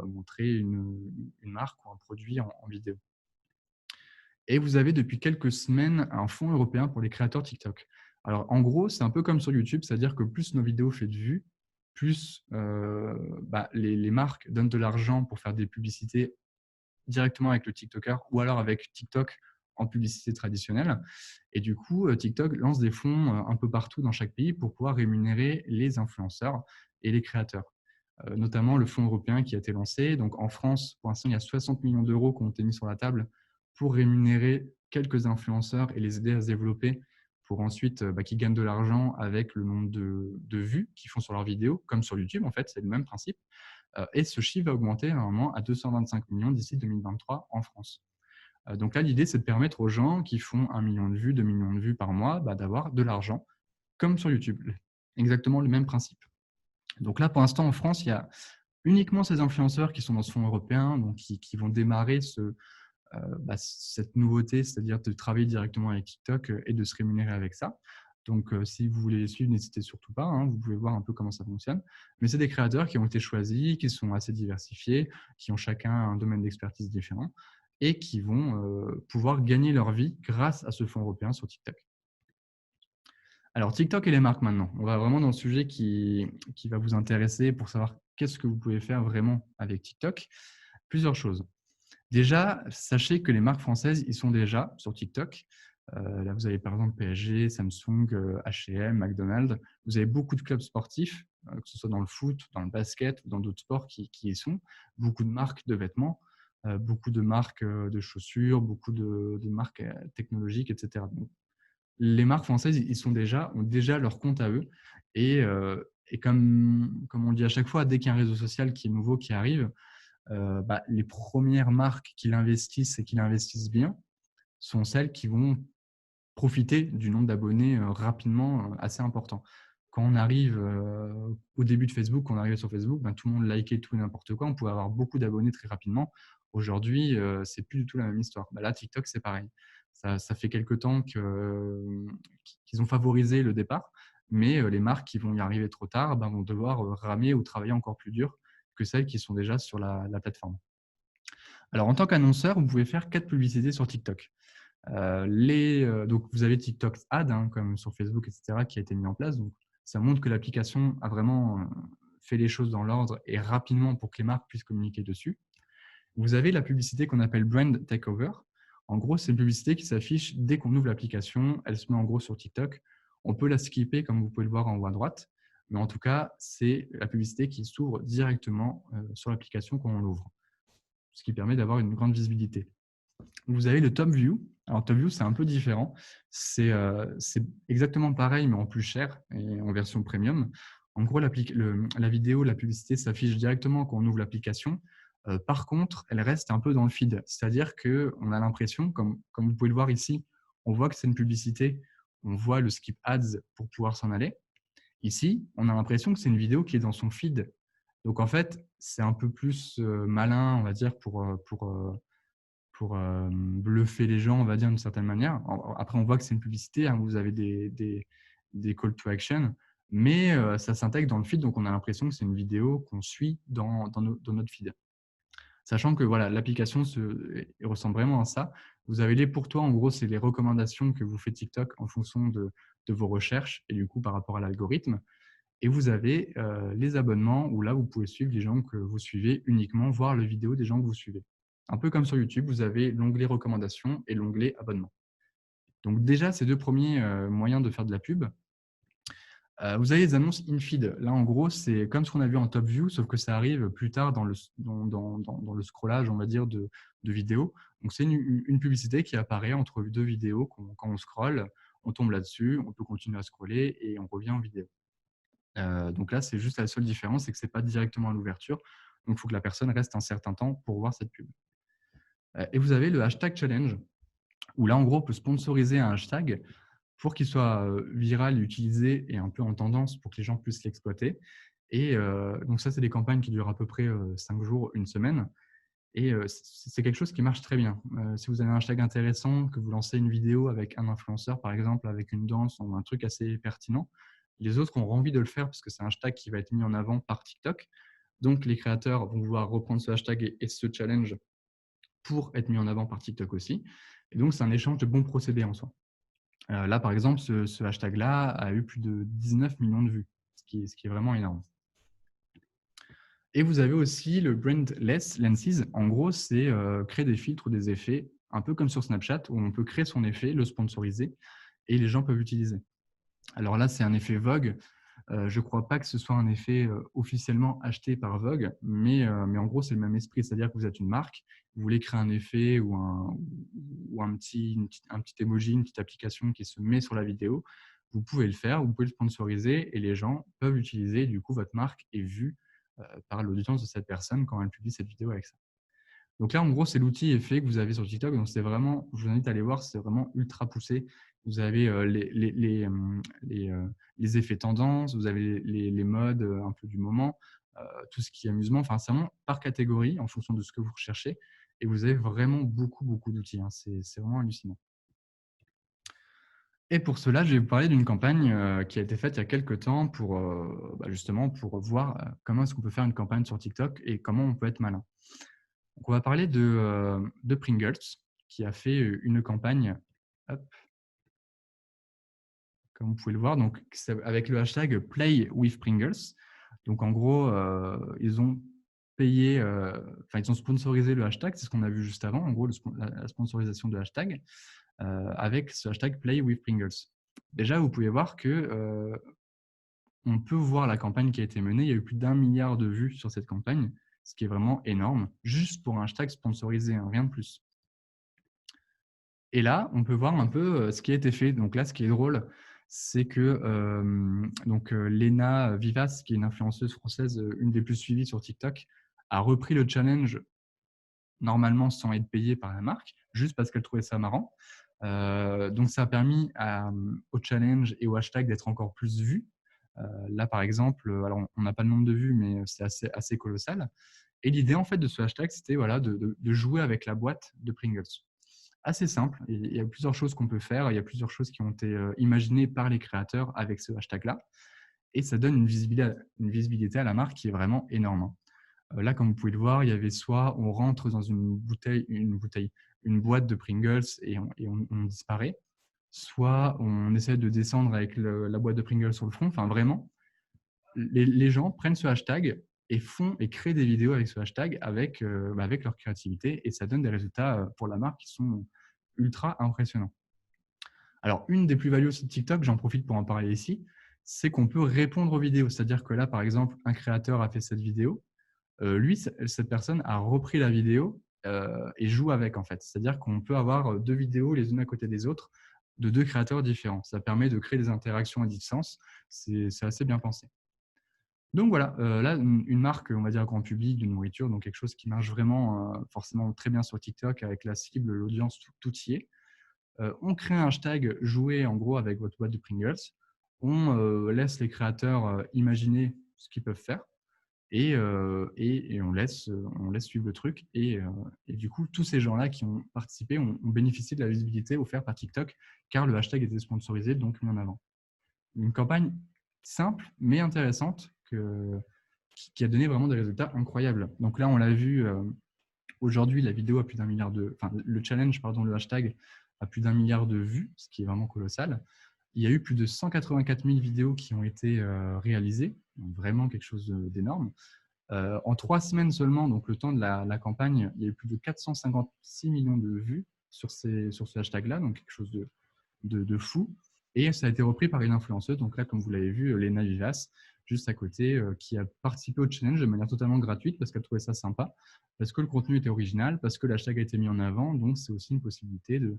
montrer une marque ou un produit en vidéo. Et vous avez depuis quelques semaines un fonds européen pour les créateurs TikTok. Alors, en gros, c'est un peu comme sur YouTube, c'est-à-dire que plus nos vidéos font de vues, plus les marques donnent de l'argent pour faire des publicités directement avec le TikToker ou alors avec TikTok en publicité traditionnelle. Et du coup, TikTok lance des fonds un peu partout dans chaque pays pour pouvoir rémunérer les influenceurs et les créateurs. Notamment le fonds européen qui a été lancé. Donc en France, pour l'instant, il y a 60 millions d'euros qui ont été mis sur la table pour rémunérer quelques influenceurs et les aider à se développer pour ensuite qu'ils gagnent de l'argent avec le nombre de vues qu'ils font sur leurs vidéos, comme sur YouTube en fait, c'est le même principe. Et ce chiffre va augmenter normalement à 225 millions d'ici 2023 en France. Donc là, l'idée, c'est de permettre aux gens qui font 1 million de vues, 2 millions de vues par mois, d'avoir de l'argent, comme sur YouTube. Exactement le même principe. Donc là, pour l'instant, en France, il y a uniquement ces influenceurs qui sont dans ce fonds européen, donc qui vont démarrer cette nouveauté, c'est-à-dire de travailler directement avec TikTok et de se rémunérer avec ça. Donc, si vous voulez les suivre, n'hésitez surtout pas. Vous pouvez voir un peu comment ça fonctionne. Mais c'est des créateurs qui ont été choisis, qui sont assez diversifiés, qui ont chacun un domaine d'expertise différent et qui vont pouvoir gagner leur vie grâce à ce fonds européen sur TikTok. Alors, TikTok et les marques maintenant. On va vraiment dans le sujet qui va vous intéresser pour savoir qu'est-ce que vous pouvez faire vraiment avec TikTok. Plusieurs choses. Déjà, sachez que les marques françaises, ils sont déjà sur TikTok. Là, vous avez par exemple PSG, Samsung, H&M, McDonald's. Vous avez beaucoup de clubs sportifs, que ce soit dans le foot, dans le basket ou dans d'autres sports qui y sont. Beaucoup de marques de vêtements, beaucoup de marques de chaussures, beaucoup de marques technologiques, etc. Donc, les marques françaises, ont déjà leur compte à eux. Et comme on dit à chaque fois, dès qu'il y a un réseau social qui est nouveau, qui arrive, les premières marques qui l'investissent et qui l'investissent bien sont celles qui vont profiter du nombre d'abonnés rapidement assez important. Quand on arrive au début de Facebook, quand on arrivait sur Facebook, tout le monde likait tout et n'importe quoi. On pouvait avoir beaucoup d'abonnés très rapidement. Aujourd'hui, c'est plus du tout la même histoire. Là, TikTok, c'est pareil. Ça fait quelques temps qu'ils ont favorisé le départ, mais les marques qui vont y arriver trop tard vont devoir ramer ou travailler encore plus dur que celles qui sont déjà sur la plateforme. Alors, en tant qu'annonceur, vous pouvez faire 4 publicités sur TikTok. Donc, vous avez TikTok Ad, comme sur Facebook, etc., qui a été mis en place. Donc, ça montre que l'application a vraiment fait les choses dans l'ordre et rapidement pour que les marques puissent communiquer dessus. Vous avez la publicité qu'on appelle Brand Takeover. En gros, c'est une publicité qui s'affiche dès qu'on ouvre l'application. Elle se met en gros sur TikTok. On peut la skipper, comme vous pouvez le voir en haut à droite. Mais en tout cas, c'est la publicité qui s'ouvre directement sur l'application quand on l'ouvre, ce qui permet d'avoir une grande visibilité. Vous avez le Top View. Alors, Top View, c'est un peu différent. C'est exactement pareil, mais en plus cher et en version premium. En gros, la vidéo, la publicité s'affiche directement quand on ouvre l'application. Par contre, elle reste un peu dans le feed. C'est-à-dire qu'on a l'impression, comme vous pouvez le voir ici, on voit que c'est une publicité. On voit le skip ads pour pouvoir s'en aller. Ici, on a l'impression que c'est une vidéo qui est dans son feed. Donc, en fait, c'est un peu plus malin, on va dire, pour bluffer les gens, on va dire, d'une certaine manière. Après, on voit que c'est une publicité, vous avez des call to action, mais ça s'intègre dans le feed, donc on a l'impression que c'est une vidéo qu'on suit dans notre feed. Sachant que voilà, l'application ressemble vraiment à ça. Vous avez les pour toi, en gros, c'est les recommandations que vous fait TikTok en fonction de vos recherches et du coup par rapport à l'algorithme. Et vous avez les abonnements où là, vous pouvez suivre les gens que vous suivez uniquement, voir les vidéos des gens que vous suivez. Un peu comme sur YouTube, vous avez l'onglet recommandations et l'onglet abonnement. Donc déjà, ces deux premiers moyens de faire de la pub. Vous avez les annonces in-feed. Là, en gros, c'est comme ce qu'on a vu en top view, sauf que ça arrive plus tard dans dans le scrollage, on va dire, de vidéos. Donc, c'est une publicité qui apparaît entre deux vidéos. Quand on scrolle, on tombe là-dessus, on peut continuer à scroller et on revient en vidéo. Donc là, c'est juste la seule différence, c'est que ce n'est pas directement à l'ouverture. Donc, il faut que la personne reste un certain temps pour voir cette pub. Et vous avez le hashtag challenge, où là, en gros, on peut sponsoriser un hashtag pour qu'il soit viral, utilisé et un peu en tendance pour que les gens puissent l'exploiter. Et donc ça, c'est des campagnes qui durent à peu près 5 jours, une semaine. Et c'est quelque chose qui marche très bien. Si vous avez un hashtag intéressant, que vous lancez une vidéo avec un influenceur, par exemple, avec une danse ou un truc assez pertinent, les autres auront envie de le faire parce que c'est un hashtag qui va être mis en avant par TikTok. Donc, les créateurs vont vouloir reprendre ce hashtag et ce challenge pour être mis en avant par TikTok aussi. Et donc, c'est un échange de bons procédés en soi. Là, par exemple, ce hashtag-là a eu plus de 19 millions de vues, ce qui est vraiment énorme. Et vous avez aussi le Brandless Lenses. En gros, c'est créer des filtres ou des effets, un peu comme sur Snapchat, où on peut créer son effet, le sponsoriser, et les gens peuvent l'utiliser. Alors là, c'est un effet Vogue. Je ne crois pas que ce soit un effet officiellement acheté par Vogue, mais en gros, c'est le même esprit. C'est-à-dire que vous êtes une marque, vous voulez créer un effet ou un petit emoji, une petite application qui se met sur la vidéo. Vous pouvez le faire, vous pouvez le sponsoriser et les gens peuvent l'utiliser. Du coup, votre marque est vue par l'audience de cette personne quand elle publie cette vidéo avec ça. Donc là, en gros, c'est l'outil effet que vous avez sur TikTok. Donc, c'est vraiment, je vous invite à aller voir, c'est vraiment ultra poussé. Vous avez les effets tendances, vous avez les modes un peu du moment, tout ce qui est amusement. Enfin, c'est vraiment par catégorie en fonction de ce que vous recherchez. Et vous avez vraiment beaucoup, beaucoup d'outils. Hein. C'est vraiment hallucinant. Et pour cela, je vais vous parler d'une campagne qui a été faite il y a quelques temps pour justement pour voir comment est-ce qu'on peut faire une campagne sur TikTok et comment on peut être malin. Donc, on va parler de Pringles, qui a fait une campagne, hop, comme vous pouvez le voir, donc, avec le hashtag Play with Pringles. Donc, en gros, ils ont payé, ils ont sponsorisé le hashtag, c'est ce qu'on a vu juste avant, en gros, la sponsorisation de hashtag, avec ce hashtag Play with Pringles. Déjà, vous pouvez voir que on peut voir la campagne qui a été menée. Il y a eu plus d'1 milliard de vues sur cette campagne, ce qui est vraiment énorme, juste pour un hashtag sponsorisé, hein, rien de plus. Et là, on peut voir un peu ce qui a été fait. Donc là, ce qui est drôle, c'est que Léna Vivas, qui est une influenceuse française, une des plus suivies sur TikTok, a repris le challenge normalement sans être payée par la marque, juste parce qu'elle trouvait ça marrant. Donc ça a permis au challenge et au hashtag d'être encore plus vu. Là, par exemple, alors on n'a pas le nombre de vues, mais c'est assez colossal. Et l'idée en fait de ce hashtag, c'était voilà, de jouer avec la boîte de Pringles. Assez simple. Il y a plusieurs choses qu'on peut faire. Il y a plusieurs choses qui ont été imaginées par les créateurs avec ce hashtag-là. Et ça donne une visibilité à la marque qui est vraiment énorme. Là, comme vous pouvez le voir, il y avait soit on rentre dans une boîte de Pringles et on disparaît, soit on essaie de descendre avec la boîte de Pringles sur le front. Enfin, vraiment, les gens prennent ce hashtag et créent des vidéos avec ce hashtag avec leur créativité et ça donne des résultats pour la marque qui sont ultra impressionnants. Alors, une des plus-values aussi de TikTok, j'en profite pour en parler ici, c'est qu'on peut répondre aux vidéos. C'est-à-dire que là, par exemple, un créateur a fait cette vidéo. Lui, cette personne a repris la vidéo et joue avec, en fait. C'est-à-dire qu'on peut avoir deux vidéos les unes à côté des autres de deux créateurs différents. Ça permet de créer des interactions à distance. C'est assez bien pensé. Donc voilà, là, une marque, on va dire grand public de nourriture, donc quelque chose qui marche vraiment forcément très bien sur TikTok avec la cible, l'audience, tout y est. On crée un hashtag jouer en gros avec votre boîte de Pringles. On laisse les créateurs imaginer ce qu'ils peuvent faire et on laisse suivre le truc. Et du coup, tous ces gens-là qui ont participé ont bénéficié de la visibilité offerte par TikTok car le hashtag était sponsorisé, donc mis en avant. Une campagne simple mais intéressante qui a donné vraiment des résultats incroyables. Donc là, on l'a vu aujourd'hui, la vidéo a plus d'1 milliard le challenge, pardon, le hashtag a plus d'1 milliard de vues, ce qui est vraiment colossal. Il y a eu plus de 184 000 vidéos qui ont été réalisées, donc vraiment quelque chose d'énorme. En 3 semaines seulement, donc le temps de la campagne, il y a eu plus de 456 millions de vues sur ce hashtag-là, donc quelque chose de fou. Et ça a été repris par une influenceuse, donc là, comme vous l'avez vu, Léna Vivas, juste à côté, qui a participé au challenge de manière totalement gratuite parce qu'elle trouvait ça sympa, parce que le contenu était original, parce que l'hashtag a été mis en avant. Donc, c'est aussi une possibilité de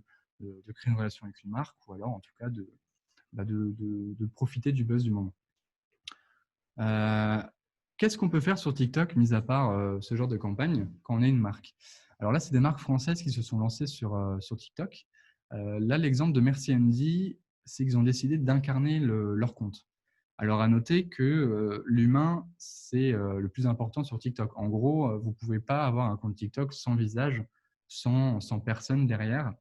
créer une relation avec une marque ou alors, en tout cas, de profiter du buzz du moment. Qu'est-ce qu'on peut faire sur TikTok, mis à part ce genre de campagne, quand on est une marque? Alors là, c'est des marques françaises qui se sont lancées sur TikTok. Là, l'exemple de Merci Andy, c'est qu'ils ont décidé d'incarner leur compte. Alors, à noter que l'humain, c'est le plus important sur TikTok. En gros, vous ne pouvez pas avoir un compte TikTok sans visage, sans personne derrière.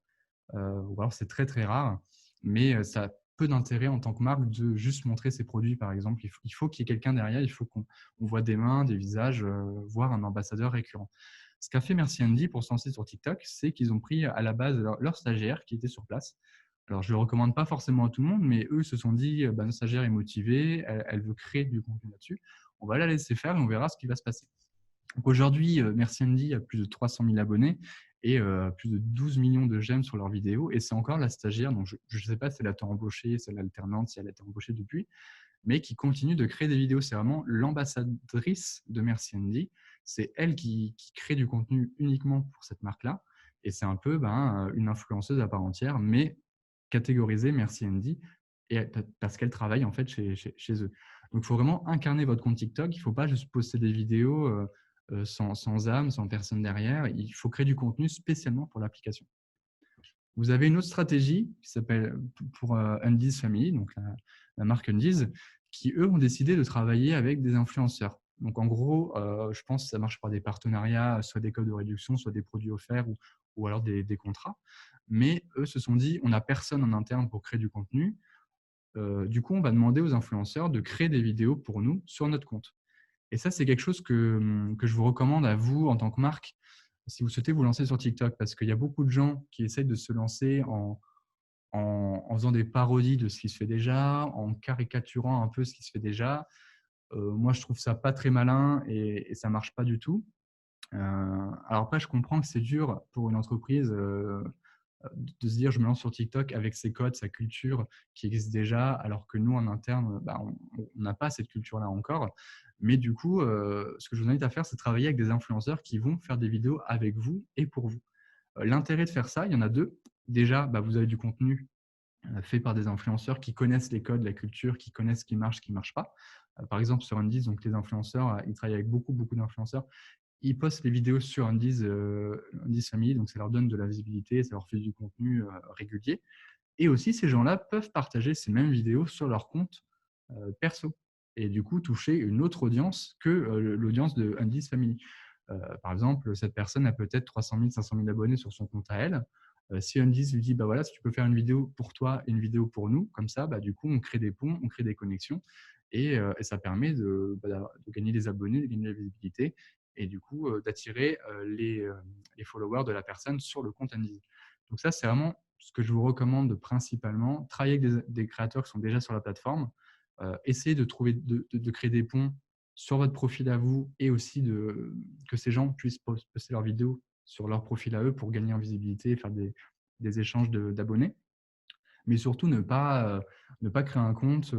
Ou alors c'est très très rare, mais ça a peu d'intérêt en tant que marque de juste montrer ses produits, par exemple. Il faut qu'il y ait quelqu'un derrière, il faut qu'on voit des mains, des visages, voire un ambassadeur récurrent. Ce qu'a fait Merci Andy pour se lancer sur TikTok, c'est qu'ils ont pris à la base leur stagiaire qui était sur place. Alors, je ne le recommande pas forcément à tout le monde, mais eux se sont dit, bah, notre stagiaire est motivée, elle veut créer du contenu là-dessus. On va la laisser faire et on verra ce qui va se passer. Donc aujourd'hui, Merci Andy a plus de 300 000 abonnés et plus de 12 millions de j'aime sur leurs vidéos. Et c'est encore la stagiaire, donc je ne sais pas si elle a été embauchée, si elle est alternante, si elle a été embauchée depuis, mais qui continue de créer des vidéos. C'est vraiment l'ambassadrice de Merci Andy. C'est elle qui crée du contenu uniquement pour cette marque-là. Et c'est un peu une influenceuse à part entière, mais catégorisée Merci Andy, et parce qu'elle travaille en fait chez eux. Donc, il faut vraiment incarner votre compte TikTok. Il ne faut pas juste poster des vidéos sans âme, sans personne derrière. Il faut créer du contenu spécialement pour l'application. Vous avez une autre stratégie qui s'appelle pour Undies Family, donc la marque Undies, qui eux ont décidé de travailler avec des influenceurs. Donc en gros, je pense que ça marche par des partenariats, soit des codes de réduction, soit des produits offerts ou alors des contrats. Mais eux se sont dit, on n'a personne en interne pour créer du contenu. Du coup, on va demander aux influenceurs de créer des vidéos pour nous sur notre compte. Et ça, c'est quelque chose que je vous recommande à vous en tant que marque, si vous souhaitez vous lancer sur TikTok, parce qu'il y a beaucoup de gens qui essayent de se lancer en faisant des parodies de ce qui se fait déjà, en caricaturant un peu ce qui se fait déjà. Moi, je trouve ça pas très malin et ça marche pas du tout. Alors après, je comprends que c'est dur pour une entreprise de se dire je me lance sur TikTok avec ses codes, sa culture qui existe déjà, alors que nous en interne, on n'a pas cette culture-là encore. Mais du coup, ce que je vous invite à faire, c'est travailler avec des influenceurs qui vont faire des vidéos avec vous et pour vous. L'intérêt de faire ça, il y en a deux. Déjà, vous avez du contenu fait par des influenceurs qui connaissent les codes, la culture, qui connaissent ce qui ne marche pas. Par exemple, sur Undies, donc les influenceurs, ils travaillent avec beaucoup d'influenceurs. Ils postent les vidéos sur Undies Family, donc ça leur donne de la visibilité, ça leur fait du contenu régulier. Et aussi, ces gens-là peuvent partager ces mêmes vidéos sur leur compte perso et du coup toucher une autre audience que l'audience de Undies Family. Par exemple, cette personne a peut-être 300 000, 500 000 abonnés sur son compte à elle. Si Undies lui dit, voilà, si tu peux faire une vidéo pour toi et une vidéo pour nous, comme ça, du coup, on crée des ponts, on crée des connexions et ça permet de gagner des abonnés, de gagner de la visibilité et du coup d'attirer les followers de la personne sur le compte Undies. Donc ça, c'est vraiment ce que je vous recommande principalement. Travailler avec des créateurs qui sont déjà sur la plateforme, essayez de créer des ponts sur votre profil à vous et aussi que ces gens puissent poster leurs vidéos sur leur profil à eux pour gagner en visibilité et faire des échanges d'abonnés. Mais surtout, ne pas créer un compte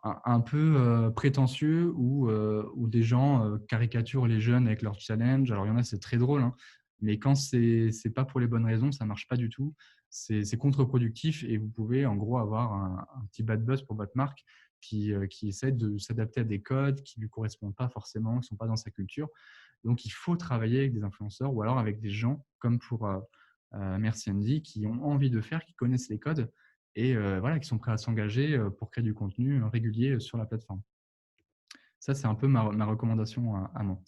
un peu prétentieux où des gens caricaturent les jeunes avec leurs challenges. Alors, il y en a, c'est très drôle, hein, mais quand c'est pas pour les bonnes raisons, ça ne marche pas du tout. C'est contre-productif et vous pouvez en gros avoir un petit bad buzz pour votre marque qui essaie de s'adapter à des codes qui ne lui correspondent pas forcément, qui ne sont pas dans sa culture. Donc, il faut travailler avec des influenceurs ou alors avec des gens comme pour Merci Andy qui ont envie de faire, qui connaissent les codes et voilà, qui sont prêts à s'engager pour créer du contenu régulier sur la plateforme. Ça, c'est un peu ma recommandation à moi.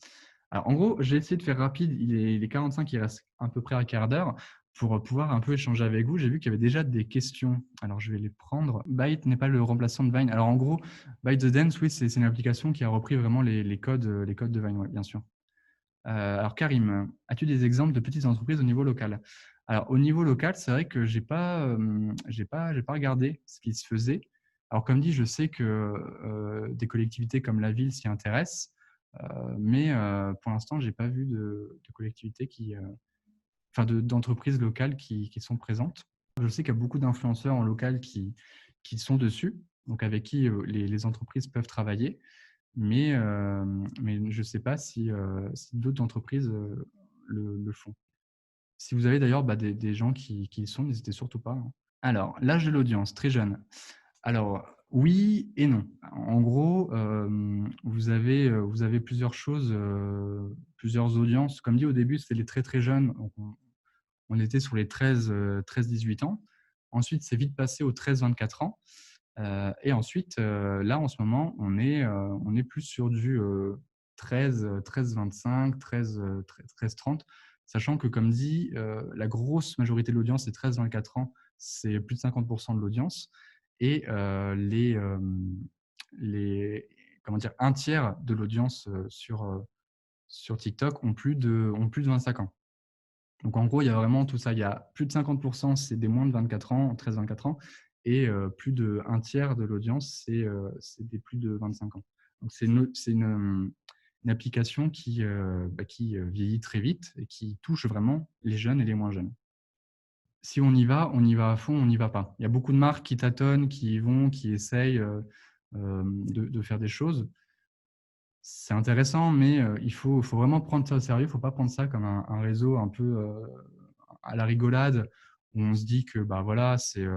Alors, en gros, j'ai essayé de faire rapide. Il est 45, il reste à peu près un quart d'heure pour pouvoir un peu échanger avec vous. J'ai vu qu'il y avait déjà des questions. Alors, je vais les prendre. Byte n'est pas le remplaçant de Vine. Alors, en gros, Byte the Dance, oui, c'est une application qui a repris vraiment les codes de Vine, ouais, bien sûr. Alors Karim, as-tu des exemples de petites entreprises au niveau local? Alors au niveau local, c'est vrai que j'ai pas regardé ce qui se faisait. Alors comme dit, je sais que des collectivités comme la ville s'y intéressent, mais pour l'instant, j'ai pas vu de collectivités d'entreprises locales qui sont présentes. Je sais qu'il y a beaucoup d'influenceurs en local qui sont dessus, donc avec qui, les entreprises peuvent travailler, mais je ne sais pas si d'autres entreprises, le font. Si vous avez d'ailleurs, des gens qui y sont, n'hésitez surtout pas, hein. Alors, l'âge de l'audience, très jeune. Alors, oui et non. En gros, vous avez plusieurs choses, plusieurs audiences. Comme dit au début, c'était les très, très jeunes. Donc on était sur les 13-18 ans. Ensuite, c'est vite passé aux 13-24 ans. Et ensuite, là, en ce moment, on est plus sur du 13-25, 13-30, sachant que, comme dit, la grosse majorité de l'audience, c'est 13-24 ans, c'est plus de 50% de l'audience. Et les, comment dire, un tiers de l'audience sur TikTok ont plus de 25 ans. Donc, en gros, il y a vraiment tout ça. Il y a plus de 50%, c'est des moins de 24 ans, 13-24 ans, et plus d'un tiers de l'audience, c'est des plus de 25 ans. Donc, c'est une application qui vieillit très vite et qui touche vraiment les jeunes et les moins jeunes. Si on y va à fond, on n'y va pas. Il y a beaucoup de marques qui tâtonnent, qui y vont, qui essayent de faire des choses. C'est intéressant, mais il faut vraiment prendre ça au sérieux. Il ne faut pas prendre ça comme un réseau un peu à la rigolade, où on se dit que voilà, c'est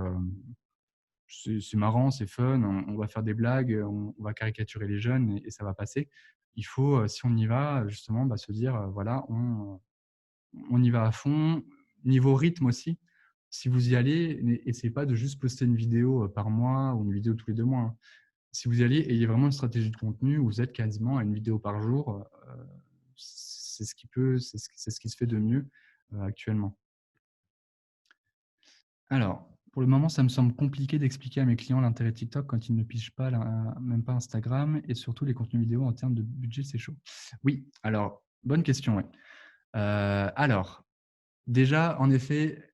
marrant, c'est fun, on va faire des blagues, on va caricaturer les jeunes et ça va passer. Il faut, si on y va, justement, se dire, voilà, on y va à fond. Niveau rythme aussi, si vous y allez, n'essayez pas de juste poster une vidéo par mois ou une vidéo tous les 2 mois, hein. Si vous y allez, ayez vraiment une stratégie de contenu où vous êtes quasiment à une vidéo par jour. C'est ce qui se fait de mieux actuellement. Alors, pour le moment, ça me semble compliqué d'expliquer à mes clients l'intérêt de TikTok quand ils ne pigent pas, même pas Instagram, et surtout les contenus vidéo en termes de budget, c'est chaud. Oui, alors, bonne question, ouais. Alors, déjà, en effet,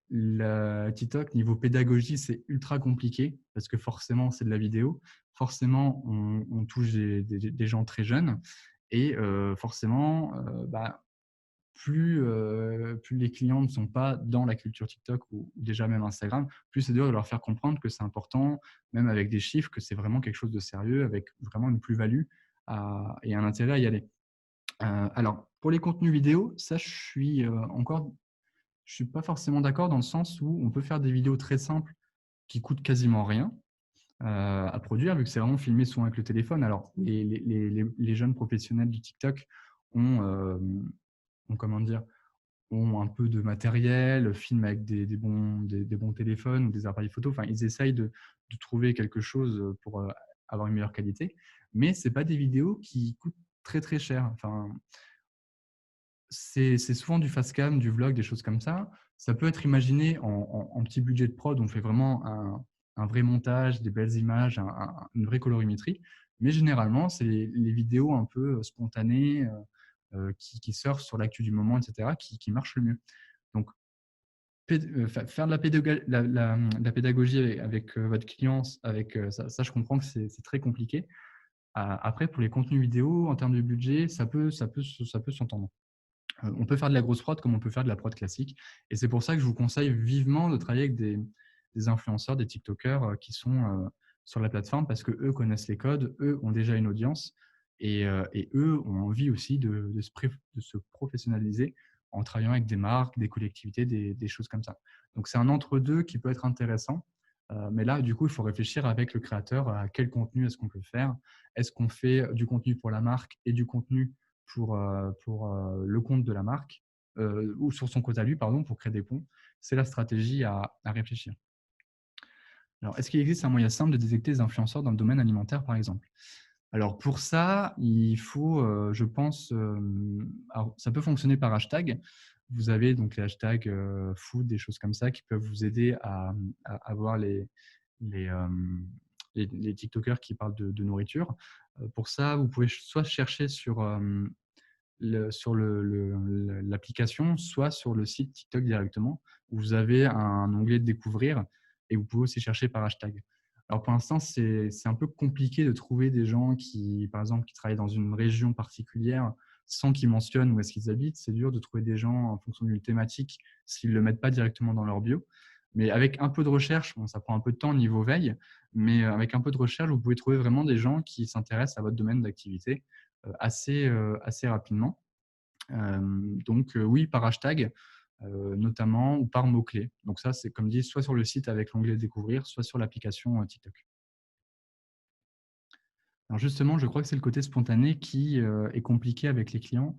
TikTok, niveau pédagogie, c'est ultra compliqué parce que forcément, c'est de la vidéo. Forcément, on touche des gens très jeunes et forcément, plus les clients ne sont pas dans la culture TikTok ou déjà même Instagram, plus c'est dur de leur faire comprendre que c'est important, même avec des chiffres, que c'est vraiment quelque chose de sérieux, avec vraiment une plus-value et un intérêt à y aller. Alors, pour les contenus vidéo, ça, je suis pas forcément d'accord dans le sens où on peut faire des vidéos très simples qui coûtent quasiment rien à produire, vu que c'est vraiment filmé souvent avec le téléphone. Alors, les jeunes professionnels du TikTok ont, comment dire, ont un peu de matériel, filment avec des bons téléphones ou des appareils photo. Enfin, ils essayent de trouver quelque chose pour avoir une meilleure qualité, mais c'est pas des vidéos qui coûtent très très cher. Enfin, c'est souvent du fast cam, du vlog, des choses comme ça. Ça peut être imaginé en petit budget de prod. On fait vraiment un vrai montage, des belles images, une vraie colorimétrie. Mais généralement, c'est les vidéos un peu spontanées qui surfent sur l'actu du moment, etc., qui marchent le mieux. Donc, faire de la pédagogie avec votre client, ça, je comprends que c'est très compliqué. Après, pour les contenus vidéo, en termes de budget, ça peut s'entendre. On peut faire de la grosse prod comme on peut faire de la prod classique. Et c'est pour ça que je vous conseille vivement de travailler avec des influenceurs, des TikTokers qui sont sur la plateforme parce qu'eux connaissent les codes, eux ont déjà une audience et eux ont envie aussi de se professionnaliser en travaillant avec des marques, des collectivités, des choses comme ça. Donc, c'est un entre-deux qui peut être intéressant. Mais là, du coup, il faut réfléchir avec le créateur à quel contenu est-ce qu'on peut faire. Est-ce qu'on fait du contenu pour la marque et du contenu pour le compte de la marque ou sur son compte à lui, pardon, pour créer des ponts. C'est la stratégie à réfléchir. Alors, est-ce qu'il existe un moyen simple de détecter les influenceurs dans le domaine alimentaire, par exemple? Alors, pour ça, il faut, je pense, alors, ça peut fonctionner par hashtag. Vous avez donc les hashtags food, des choses comme ça qui peuvent vous aider à avoir les, euh, les TikTokers qui parlent de nourriture. Pour ça, vous pouvez soit chercher sur l'application, soit sur le site TikTok directement, où vous avez un onglet de découvrir et vous pouvez aussi chercher par hashtag. Alors pour l'instant, c'est un peu compliqué de trouver des gens qui, par exemple, qui travaillent dans une région particulière sans qu'ils mentionnent où est-ce qu'ils habitent. C'est dur de trouver des gens en fonction d'une thématique s'ils ne le mettent pas directement dans leur bio. Mais avec un peu de recherche, bon, ça prend un peu de temps niveau veille, mais avec un peu de recherche, vous pouvez trouver vraiment des gens qui s'intéressent à votre domaine d'activité assez rapidement. Donc oui, par hashtag, notamment, ou par mots-clés. Donc ça, c'est comme dit, soit sur le site avec l'onglet découvrir, soit sur l'application TikTok. Alors justement, je crois que c'est le côté spontané qui est compliqué avec les clients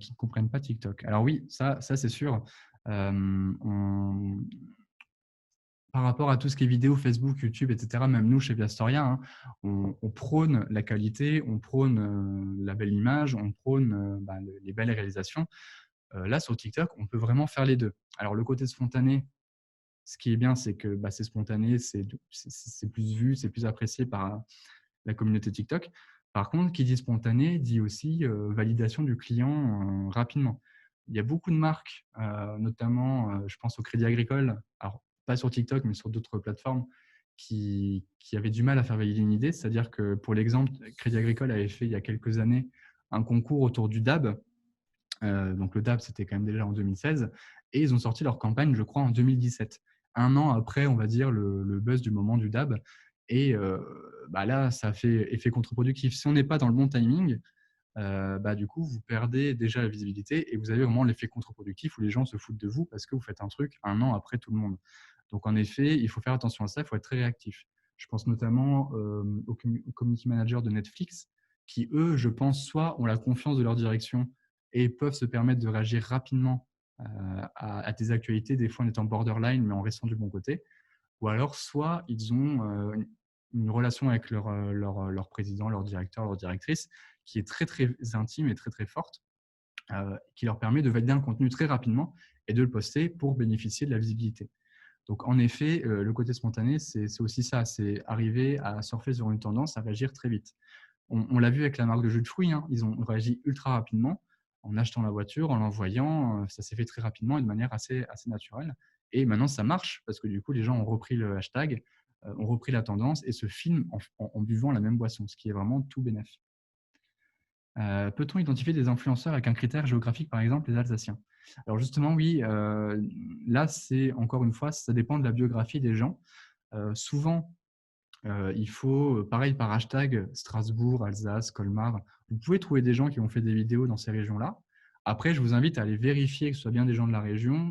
qui ne comprennent pas TikTok. Alors oui, ça c'est sûr. On Par rapport à tout ce qui est vidéo, Facebook, YouTube, et cetera, même nous chez Viastoria, hein, on prône la qualité, on prône la belle image, on prône les belles réalisations. Là, sur TikTok, on peut vraiment faire les deux. Alors, le côté spontané, ce qui est bien, c'est que c'est spontané, c'est plus vu, c'est plus apprécié par la communauté TikTok. Par contre, qui dit spontané dit aussi validation du client rapidement. Il y a beaucoup de marques, notamment, je pense au Crédit Agricole, alors pas sur TikTok, mais sur d'autres plateformes, qui avaient du mal à faire valider une idée. C'est-à-dire que, pour l'exemple, Crédit Agricole avait fait il y a quelques années un concours autour du DAB. Donc le DAB, c'était quand même déjà en 2016. Et ils ont sorti leur campagne, je crois, en 2017. Un an après, on va dire, le buzz du moment du DAB. Et là, ça fait effet contre-productif. Si on n'est pas dans le bon timing, du coup, vous perdez déjà la visibilité et vous avez vraiment l'effet contre-productif où les gens se foutent de vous parce que vous faites un truc un an après tout le monde. Donc, en effet, il faut faire attention à ça, il faut être très réactif. Je pense notamment aux community managers de Netflix qui, eux, je pense, soit ont la confiance de leur direction et peuvent se permettre de réagir rapidement à des actualités, des fois en étant borderline, mais en restant du bon côté, ou alors soit ils ont une relation avec leur président, leur directeur, leur directrice qui est très, très intime et très, très forte, qui leur permet de valider un contenu très rapidement et de le poster pour bénéficier de la visibilité. Donc, en effet, le côté spontané, c'est aussi ça, c'est arriver à surfer sur une tendance, à réagir très vite. On l'a vu avec la marque de jus de fruits, hein, ils ont réagi ultra rapidement en achetant la voiture, en l'envoyant, ça s'est fait très rapidement et de manière assez naturelle. Et maintenant, ça marche parce que du coup, les gens ont repris le hashtag, ont repris la tendance et se filment en buvant la même boisson, ce qui est vraiment tout bénef. Peut-on identifier des influenceurs avec un critère géographique, par exemple les Alsaciens? Alors justement, oui, là, c'est encore une fois, ça dépend de la biographie des gens. Souvent, il faut, pareil par hashtag Strasbourg, Alsace, Colmar. Vous pouvez trouver des gens qui ont fait des vidéos dans ces régions-là. Après, je vous invite à aller vérifier que ce soit bien des gens de la région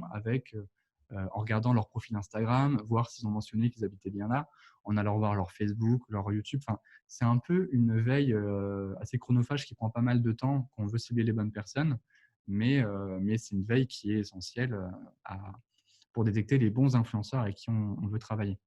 en regardant leur profil Instagram, voir s'ils ont mentionné qu'ils habitaient bien là, en allant voir leur Facebook, leur YouTube. Enfin, c'est un peu une veille assez chronophage qui prend pas mal de temps quand on veut cibler les bonnes personnes, mais c'est une veille qui est essentielle pour détecter les bons influenceurs avec qui on veut travailler.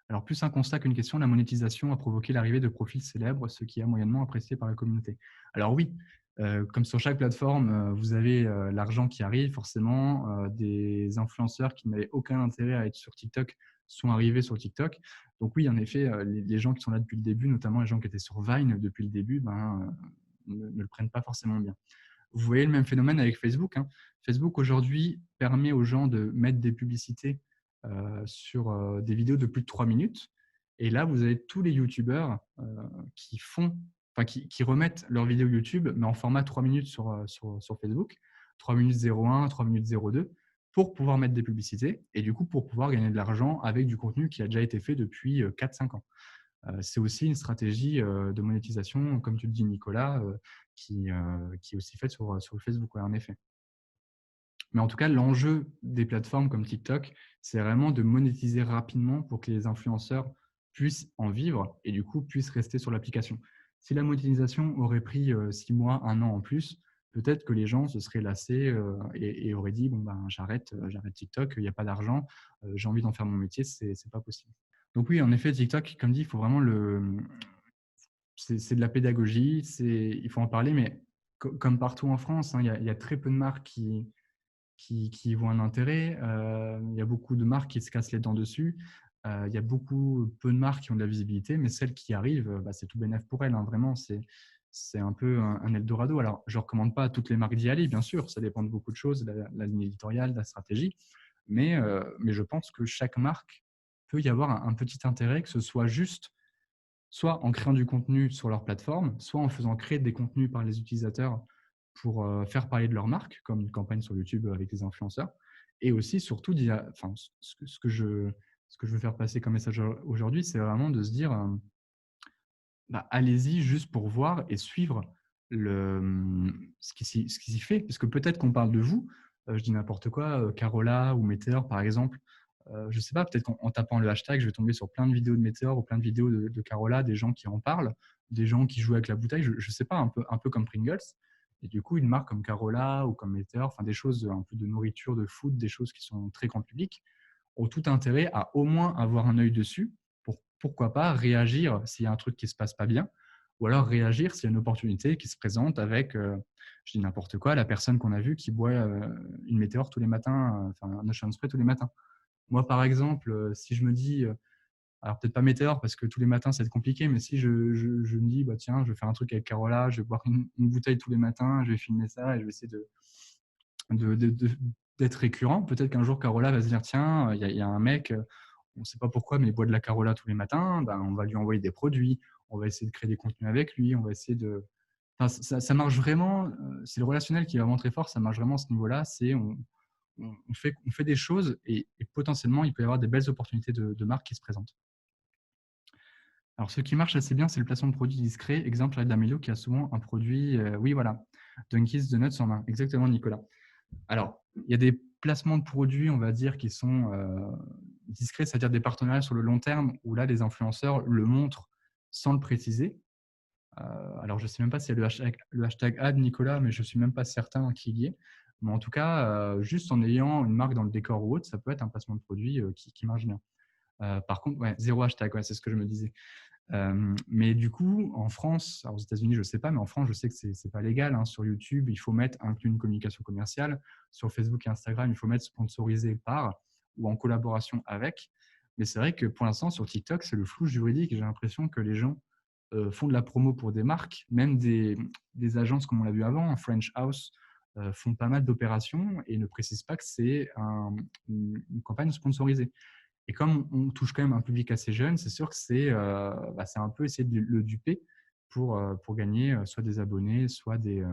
Alors, plus un constat qu'une question, la monétisation a provoqué l'arrivée de profils célèbres, ce qui est moyennement apprécié par la communauté. Alors oui, comme sur chaque plateforme, vous avez l'argent qui arrive, forcément. Des influenceurs qui n'avaient aucun intérêt à être sur TikTok sont arrivés sur TikTok. Donc oui, en effet, les gens qui sont là depuis le début, notamment les gens qui étaient sur Vine depuis le début, ne le prennent pas forcément bien. Vous voyez le même phénomène avec Facebook, hein. Facebook, aujourd'hui, permet aux gens de mettre des publicités sur des vidéos de plus de 3 minutes. Et là, vous avez tous les youtubeurs qui remettent leurs vidéos YouTube, mais en format 3 minutes sur Facebook, 3 minutes 01, 3 minutes 02, pour pouvoir mettre des publicités et du coup pour pouvoir gagner de l'argent avec du contenu qui a déjà été fait depuis 4-5 ans. C'est aussi une stratégie de monétisation, comme tu le dis, Nicolas, qui est aussi faite sur Facebook, ouais, en effet. Mais en tout cas, l'enjeu des plateformes comme TikTok, c'est vraiment de monétiser rapidement pour que les influenceurs puissent en vivre et du coup puissent rester sur l'application. Si la monétisation aurait pris 6 mois, un an en plus, peut-être que les gens se seraient lassés et auraient dit bon j'arrête TikTok, il n'y a pas d'argent, j'ai envie d'en faire mon métier, c'est pas possible. Donc oui, en effet, TikTok, comme dit, il faut vraiment c'est de la pédagogie, il faut en parler, mais comme partout en France, hein, il y a très peu de marques qui y voient un intérêt. Il y a beaucoup de marques qui se cassent les dents dessus. Il y a peu de marques qui ont de la visibilité, mais celles qui arrivent, c'est tout bénef pour elles, hein, vraiment. C'est un peu un Eldorado. Alors, je ne recommande pas à toutes les marques d'y aller, bien sûr, ça dépend de beaucoup de choses, la ligne éditoriale, la stratégie, mais je pense que chaque marque peut y avoir un petit intérêt, que ce soit juste soit en créant du contenu sur leur plateforme, soit en faisant créer des contenus par les utilisateurs pour faire parler de leur marque, comme une campagne sur YouTube avec des influenceurs, Et aussi, surtout, enfin, ce que je veux faire passer comme message aujourd'hui, c'est vraiment de se dire, bah, allez-y juste pour voir et suivre ce qui s'y fait. Parce que peut-être qu'on parle de vous, je dis n'importe quoi, Carola ou Meteor par exemple. Je ne sais pas, peut-être qu'en tapant le hashtag, je vais tomber sur plein de vidéos de Meteor ou plein de vidéos de Carola, des gens qui en parlent, des gens qui jouent avec la bouteille, je ne sais pas, un peu comme Pringles. Et du coup, une marque comme Carola ou comme Meteor, enfin des choses un peu de nourriture, de food, des choses qui sont très grand public, ont tout intérêt à au moins avoir un œil dessus pour, pourquoi pas, réagir s'il y a un truc qui ne se passe pas bien, ou alors réagir s'il y a une opportunité qui se présente avec, je dis n'importe quoi, la personne qu'on a vue qui boit une météore tous les matins, enfin un Ocean Spray tous les matins. Moi, par exemple, si je me dis, alors peut-être pas météore parce que tous les matins, ça va être compliqué, mais si je me dis, bah, tiens, je vais faire un truc avec Carola, je vais boire une bouteille tous les matins, je vais filmer ça et je vais essayer d'être récurrent. Peut-être qu'un jour, Carola va se dire, tiens, il y a un mec, on ne sait pas pourquoi, mais il boit de la Carola tous les matins, ben, on va lui envoyer des produits, on va essayer de créer des contenus avec lui, on va essayer de… Enfin, ça marche vraiment, c'est le relationnel qui est vraiment très fort, ça marche vraiment à ce niveau-là, c'est on fait des choses et potentiellement, il peut y avoir des belles opportunités de marque qui se présentent. Alors, ce qui marche assez bien, c'est le placement de produits discret. Exemple, d'Amelio qui a souvent un produit, oui, voilà, Dunkies Donuts en main. Exactement, Nicolas. Alors, il y a des placements de produits, on va dire, qui sont discrets, c'est-à-dire des partenariats sur le long terme où là, les influenceurs le montrent sans le préciser. Alors, je ne sais même pas s'il y a le hashtag ad Nicolas, mais je ne suis même pas certain qu'il y ait. Mais en tout cas, juste en ayant une marque dans le décor ou autre, ça peut être un placement de produit qui marche bien. Par contre, ouais, zéro hashtag, ouais, c'est ce que je me disais. Mais du coup, en France, alors aux États-Unis, je ne sais pas, mais en France, je sais que ce n'est pas légal, hein. Sur YouTube, il faut mettre inclus une communication commerciale. Sur Facebook et Instagram, il faut mettre sponsorisé par ou en collaboration avec. Mais c'est vrai que pour l'instant, sur TikTok, c'est le flou juridique. J'ai l'impression que les gens font de la promo pour des marques, même des agences comme on l'a vu avant, French House, font pas mal d'opérations et ne précisent pas que c'est une campagne sponsorisée. Et comme on touche quand même un public assez jeune, c'est sûr que c'est un peu essayer de le duper pour gagner soit des abonnés, soit des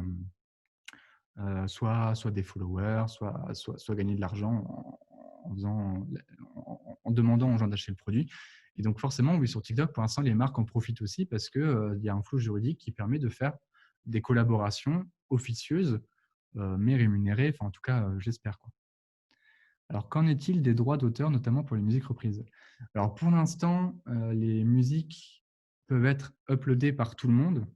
followers, soit gagner de l'argent en demandant aux gens d'acheter le produit. Et donc forcément, oui, sur TikTok, pour l'instant, les marques en profitent aussi parce qu'il y a un flou juridique qui permet de faire des collaborations officieuses, mais rémunérées. Enfin, en tout cas, j'espère, quoi. Alors, qu'en est-il des droits d'auteur, notamment pour les musiques reprises? Alors, pour l'instant, les musiques peuvent être uploadées par tout le monde.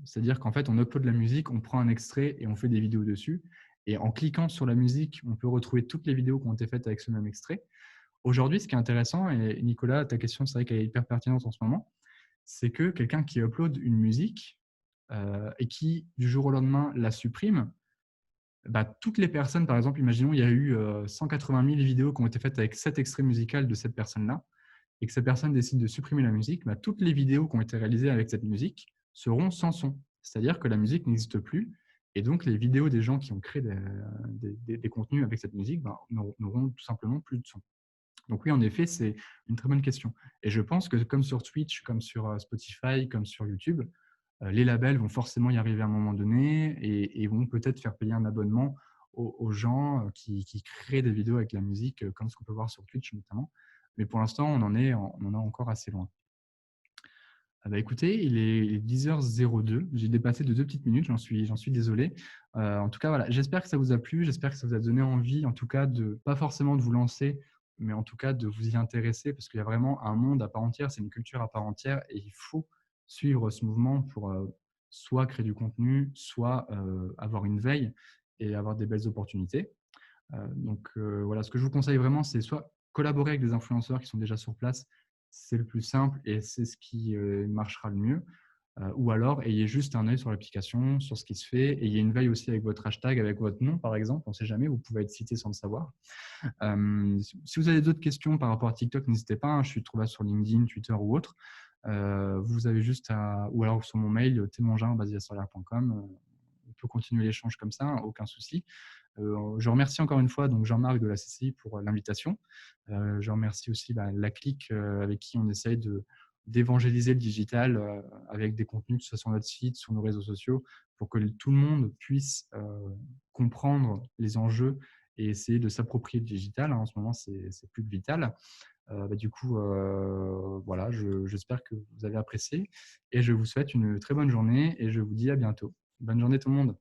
C'est-à-dire qu'en fait, on upload la musique, on prend un extrait et on fait des vidéos dessus. Et en cliquant sur la musique, on peut retrouver toutes les vidéos qui ont été faites avec ce même extrait. Aujourd'hui, ce qui est intéressant, et Nicolas, ta question, c'est vrai qu'elle est hyper pertinente en ce moment, c'est que quelqu'un qui upload une musique et qui, du jour au lendemain, la supprime, bah, toutes les personnes, par exemple, imaginons, il y a eu 180 000 vidéos qui ont été faites avec cet extrait musical de cette personne-là, et que cette personne décide de supprimer la musique, bah, toutes les vidéos qui ont été réalisées avec cette musique seront sans son. C'est-à-dire que la musique n'existe plus, et donc les vidéos des gens qui ont créé des contenus avec cette musique bah, n'auront tout simplement plus de son. Donc oui, en effet, c'est une très bonne question. Et je pense que comme sur Twitch, comme sur Spotify, comme sur YouTube, les labels vont forcément y arriver à un moment donné et vont peut-être faire payer un abonnement aux gens qui créent des vidéos avec la musique, comme ce qu'on peut voir sur Twitch notamment. Mais pour l'instant, on en est encore assez loin. Ah bah écoutez, il est 10h02. J'ai dépassé de 2 petites minutes, j'en suis désolé. En tout cas, voilà, j'espère que ça vous a plu, j'espère que ça vous a donné envie, en tout cas, pas forcément de vous lancer, mais en tout cas de vous y intéresser, parce qu'il y a vraiment un monde à part entière, c'est une culture à part entière, et il faut suivre ce mouvement pour soit créer du contenu, soit avoir une veille et avoir des belles opportunités. Donc voilà, ce que je vous conseille vraiment, c'est soit collaborer avec des influenceurs qui sont déjà sur place, c'est le plus simple et c'est ce qui marchera le mieux. Ou alors, ayez juste un œil sur l'application, sur ce qui se fait. Ayez une veille aussi avec votre hashtag, avec votre nom, par exemple. On ne sait jamais, vous pouvez être cité sans le savoir. Si vous avez d'autres questions par rapport à TikTok, n'hésitez pas, hein, je suis trouvable sur LinkedIn, Twitter ou autre. Vous avez juste à… Ou alors sur mon mail, tmongin@viasolaire.com. On peut continuer l'échange comme ça, aucun souci. Je remercie encore une fois donc Jean-Marc de la CCI pour l'invitation. Je remercie aussi la clique avec qui on essaye d'évangéliser le digital avec des contenus, que ce soit sur notre site, sur nos réseaux sociaux, pour que tout le monde puisse comprendre les enjeux et essayer de s'approprier le digital, hein. En ce moment, c'est plus que vital. Du coup, voilà, j'espère que vous avez apprécié et je vous souhaite une très bonne journée et je vous dis à bientôt. Bonne journée tout le monde.